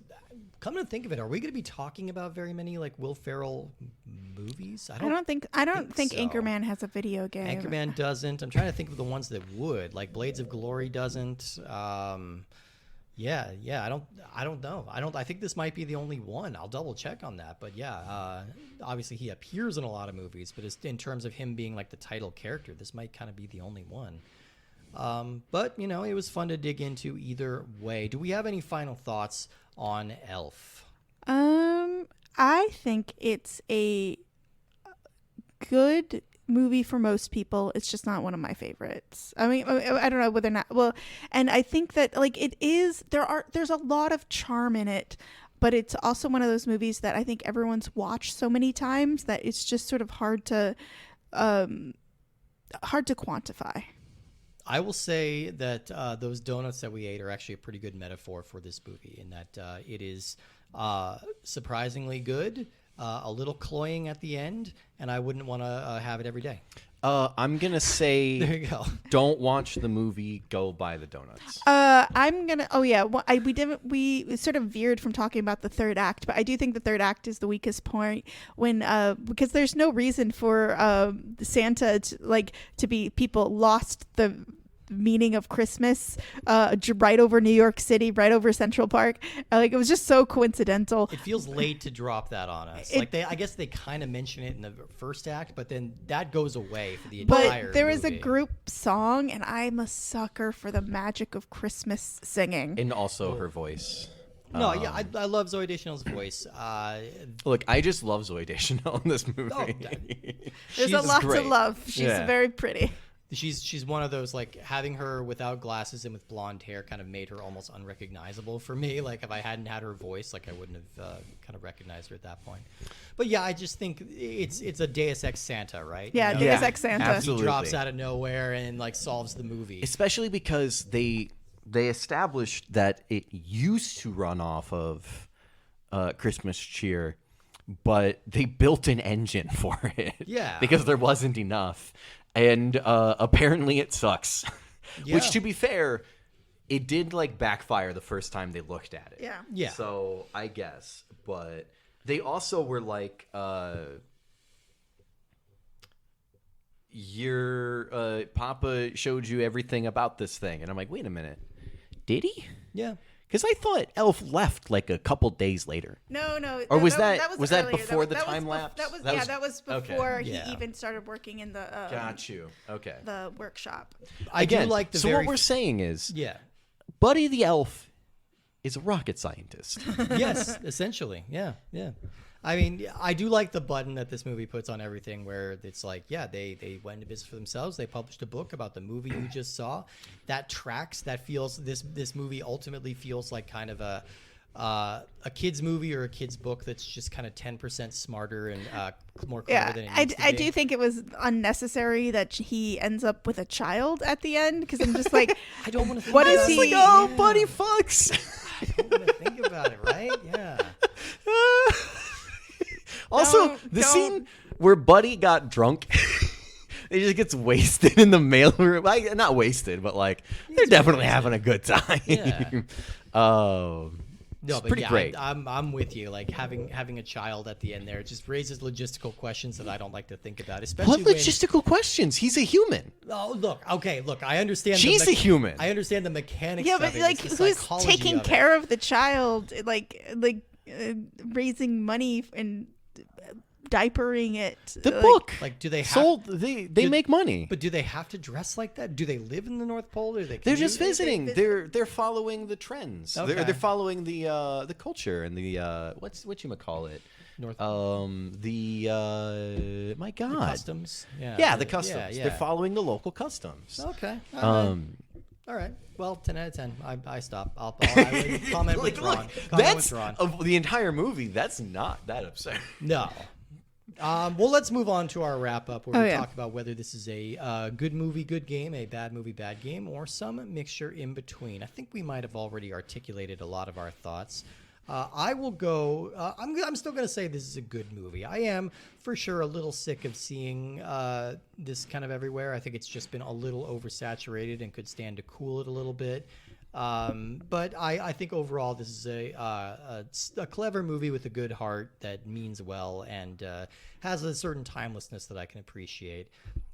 come to think of it, are we going to be talking about very many like Will Ferrell movies? I don't think so. Anchorman has a video game. Anchorman doesn't. I'm trying to think of the ones that would. Like Blades of Glory doesn't. Yeah. I don't know. I think this might be the only one. I'll double check on that. But yeah, obviously he appears in a lot of movies, but in terms of him being like the title character, this might kind of be the only one. But it was fun to dig into either way. Do we have any final thoughts on Elf? I think it's a good movie for most people. It's just not one of my favorites. I mean, I don't know whether or not. Well, and I think that it is. There's a lot of charm in it, but it's also one of those movies that I think everyone's watched so many times that it's just sort of hard to quantify. I will say that those donuts that we ate are actually a pretty good metaphor for this movie, in that it is surprisingly good, a little cloying at the end, and I wouldn't want to have it every day. I'm gonna say There you go. don't watch the movie. Go buy the donuts. I'm gonna. Oh yeah, well, we sort of veered from talking about the third act, but I do think the third act is the weakest point because there's no reason for Santa to be people lost the meaning of Christmas right over New York City, right over Central Park. It was just so coincidental. It feels late to drop that on us. I guess they kind of mention it in the first act, but then that goes away for the entire But there is a movie. group song, and I'm a sucker for the magic of Christmas singing. And also her voice. No, yeah, I love Zooey Deschanel's voice. Look, I just love Zooey Deschanel in this movie. Oh, There's she's a lot to great. love. She's Yeah. very pretty. She's one of those, having her without glasses and with blonde hair kind of made her almost unrecognizable for me. If I hadn't had her voice, I wouldn't have kind of recognized her at that point. But yeah, I just think it's a Deus Ex Santa, right? Yeah, Deus Ex Santa. Absolutely. He drops out of nowhere and solves the movie. Especially because they established that it used to run off of Christmas cheer, but they built an engine for it. Yeah. Because there wasn't enough. And apparently it sucks. Yeah. Which, to be fair, it did backfire the first time they looked at it. Yeah. So I guess, but they also were your Papa showed you everything about this thing, and I'm like, wait a minute, did he? Yeah. Because I thought Elf left a couple days later. No. Or was that earlier. before the That was time lapse? That was before okay. he Yeah. even started working in the Got you. Okay. the workshop. I Again, do like the so very what we're saying is, yeah. Buddy the Elf is a rocket scientist. Yes, essentially. Yeah. I mean, I do like the button that this movie puts on everything where it's they went into business for themselves. They published a book about the movie you just saw. That tracks. That feels this movie ultimately feels like kind of a kid's movie or a kid's book that's just kind of 10% smarter and more clever than it needs to I be. do think it was unnecessary that he ends up with a child at the end because I'm just like, I don't want to think what about is it. he? Oh, Buddy fucks. I don't want to think about it, right? Yeah. Also, the scene where Buddy got drunk, he just gets wasted in the mailroom. Not wasted, but they're definitely having a good time. Yeah. Oh, No, it's but pretty yeah, great. I'm with you. Having a child at the end there, it just raises logistical questions that I don't like to think about. Especially What logistical questions? He's a human. Oh, look. I understand. She's a human. I understand the mechanics. Yeah, of but it. It's the who's psychology taking of it. care of the child? Raising money and diapering it. The book. Do they have, sold? They make money. But do they have to dress like that? Do they live in the North Pole? Or They're just commute? visiting. They're following the trends. Okay. They're following the culture and the what you call it. North My God. customs. Yeah, the customs. Yeah. They're following the local customs. Okay. All right. Well, 10 out of 10. I stop. I would comment withdrawn. Comment withdrawn. Of the entire movie. That's not that absurd. No. Well, let's move on to our wrap up where we yeah. talk about whether this is a good movie, good game, a bad movie, bad game, or some mixture in between. I think we might have already articulated a lot of our thoughts. I will go. I'm still going to say this is a good movie. I am for sure a little sick of seeing this kind of everywhere. I think it's just been a little oversaturated and could stand to cool it a little bit. But I think overall this is a clever movie with a good heart that means well and has a certain timelessness that I can appreciate.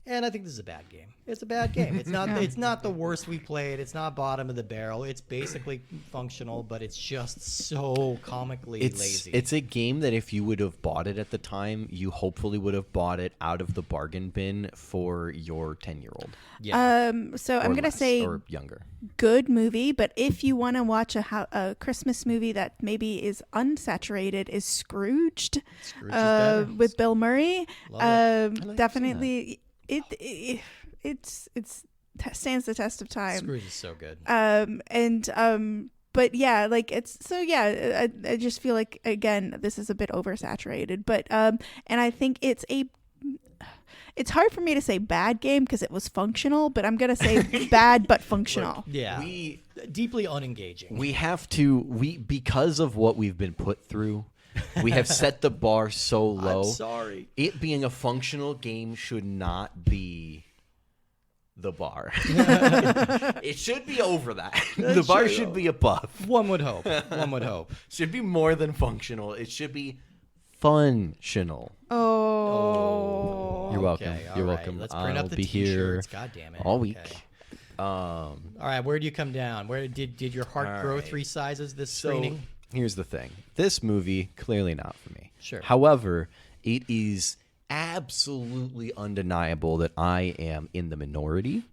And I think this is a bad game. It's a bad game. It's not. Yeah. It's not the worst we played. It's not bottom of the barrel. It's basically functional, but it's just so comically lazy. It's a game that if you would have bought it at the time, you hopefully would have bought it out of the bargain bin for your 10-year-old. Yeah. So I'm or gonna less, say or younger. good movie, but if you want to watch a Christmas movie that maybe is unsaturated, is Scrooged, Scrooge is better. with Bill Murray. Love it. Definitely, it stands the test of time. Scrooge is so good. But yeah, like I just feel like again this is a bit oversaturated, but and I think it's it's hard for me to say bad game because it was functional, but I'm gonna say bad but functional. Yeah. Deeply unengaging. We have to because of what we've been put through. We have set the bar so low. I'm sorry. It being a functional game should not be the bar. It should be over that. The bar should be above. One would hope. One would hope. Should be more than functional. It should be functional. Oh. You're welcome. Okay, all You're right. welcome. Let's print I'll up the be here t-shirts. God damn it. all week. Okay. Um, All right, where do you come down? Where did your heart All grow right. 3 sizes this So screening? here's the thing. This movie, clearly not for me. Sure. However, it is absolutely undeniable that I am in the minority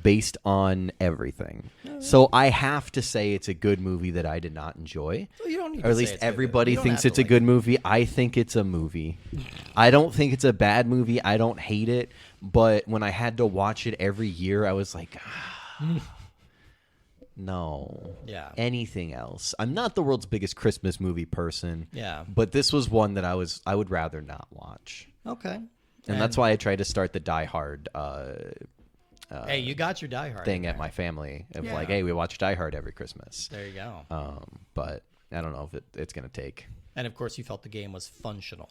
based on everything. So I have to say it's a good movie that I did not enjoy. Well, you don't need Or to at say least it's a good movie. everybody You don't thinks have it's to a like good it. movie. I think it's a movie. I don't think it's a bad movie. I don't hate it. But when I had to watch it every year, I was like, no. Yeah. Anything else? I'm not the world's biggest Christmas movie person. Yeah. But this was one that I would rather not watch. Okay. And that's why I tried to start the Die Hard Hey, you got your Die Hard thing in at there. my family of Yeah. like, hey, we watch Die Hard every Christmas. There you go. But I don't know if it's going to take. And of course, you felt the game was functional.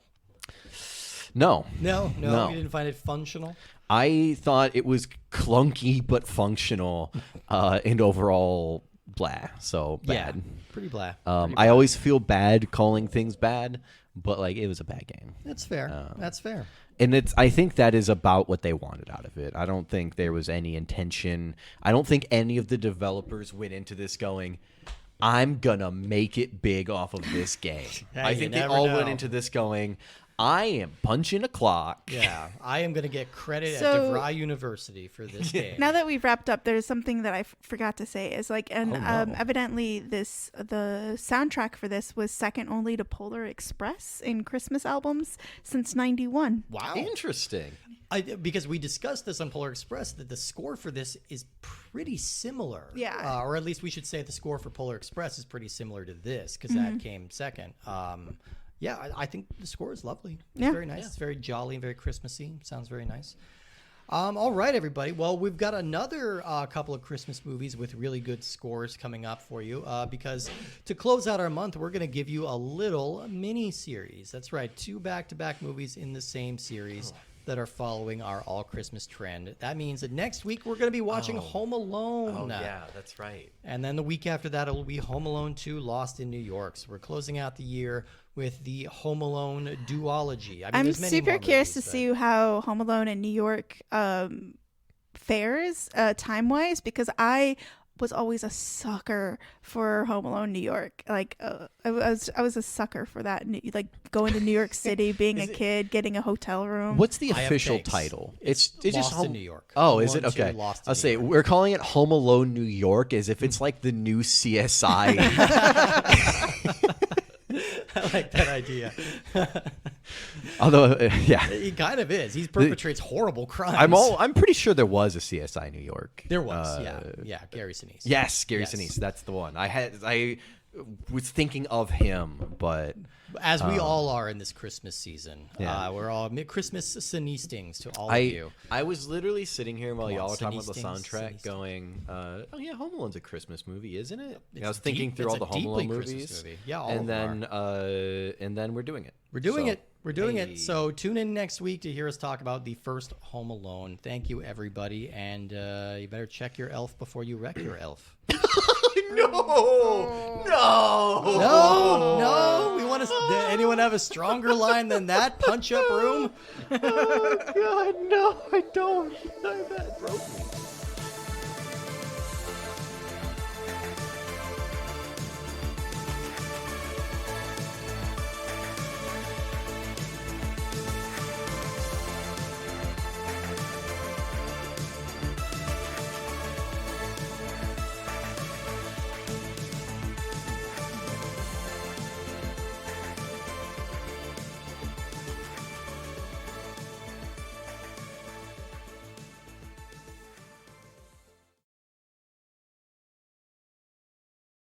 No. No, No. you didn't find it functional. I thought it was clunky but functional and overall blah. So bad. Yeah, pretty blah. I always feel bad calling things bad, but like it was a bad game. That's fair. That's fair. And I think that is about what they wanted out of it. I don't think there was any intention. I don't think any of the developers went into this going, I'm going to make it big off of this game. Hey, I you think they never all know. went into this going, I am punching a clock. Yeah, I am going to get credit at So- DeVry University for this game. Now that we've wrapped up, there's something that I forgot to say. Is like, and no. evidently the soundtrack for this was second only to Polar Express in Christmas albums since '91. Wow. Interesting. Because we discussed this on Polar Express, that the score for this is pretty similar. Yeah. Or at least we should say the score for Polar Express is pretty similar to this, because that came second. Yeah, I think the score is lovely. It's Yeah. very nice. It's very jolly and very Christmassy. Sounds very nice. All right, everybody. Well, we've got another couple of Christmas movies with really good scores coming up for you because to close out our month, we're going to give you a little mini series. That's right, 2 back-to-back movies in the same series that are following our all Christmas trend. That means that next week we're going to be watching Home Alone. Oh, yeah, that's right. And then the week after that, it will be Home Alone 2 Lost in New York. So we're closing out the year with the Home Alone duology. I mean, I'm there's many super more curious movies, to see how Home Alone in New York fares time-wise, because I was always a sucker for Home Alone New York. Like I was a sucker for that. Like going to New York City, being a kid, getting a hotel room. What's the I have official takes. title? It's just Lost Home in New York. Oh, Home is it Alone 2, okay? Lost in I'll New say York. we're calling it Home Alone New York as if it's like the new CSI. I like that idea. Although, yeah, He kind of is. He perpetrates horrible crimes. I'm pretty sure there was a CSI New York. There was, yeah, Gary Sinise. Yes, Gary Yes. Sinise. That's the one. I was thinking of him, but As we all are in this Christmas season. Yeah. We're all Christmas Sinistings to all of I you. I was literally sitting here while Come on, y'all were talking about the Sinistings, soundtrack, Sinistings. going, "Oh yeah, Home Alone's a Christmas movie, isn't it?" It's I was thinking deep- through all it's the a Home Alone deeply Christmas movies, movie. Yeah, all and of them then we're doing it. We're doing So, it. We're doing hey. it. So tune in next week to hear us talk about the first Home Alone. Thank you, everybody. And you better check your elf before you wreck your elf. No. No. We want to. Anyone anyone have a stronger line than that? Punch up room? Oh God, no, I don't. That broke me.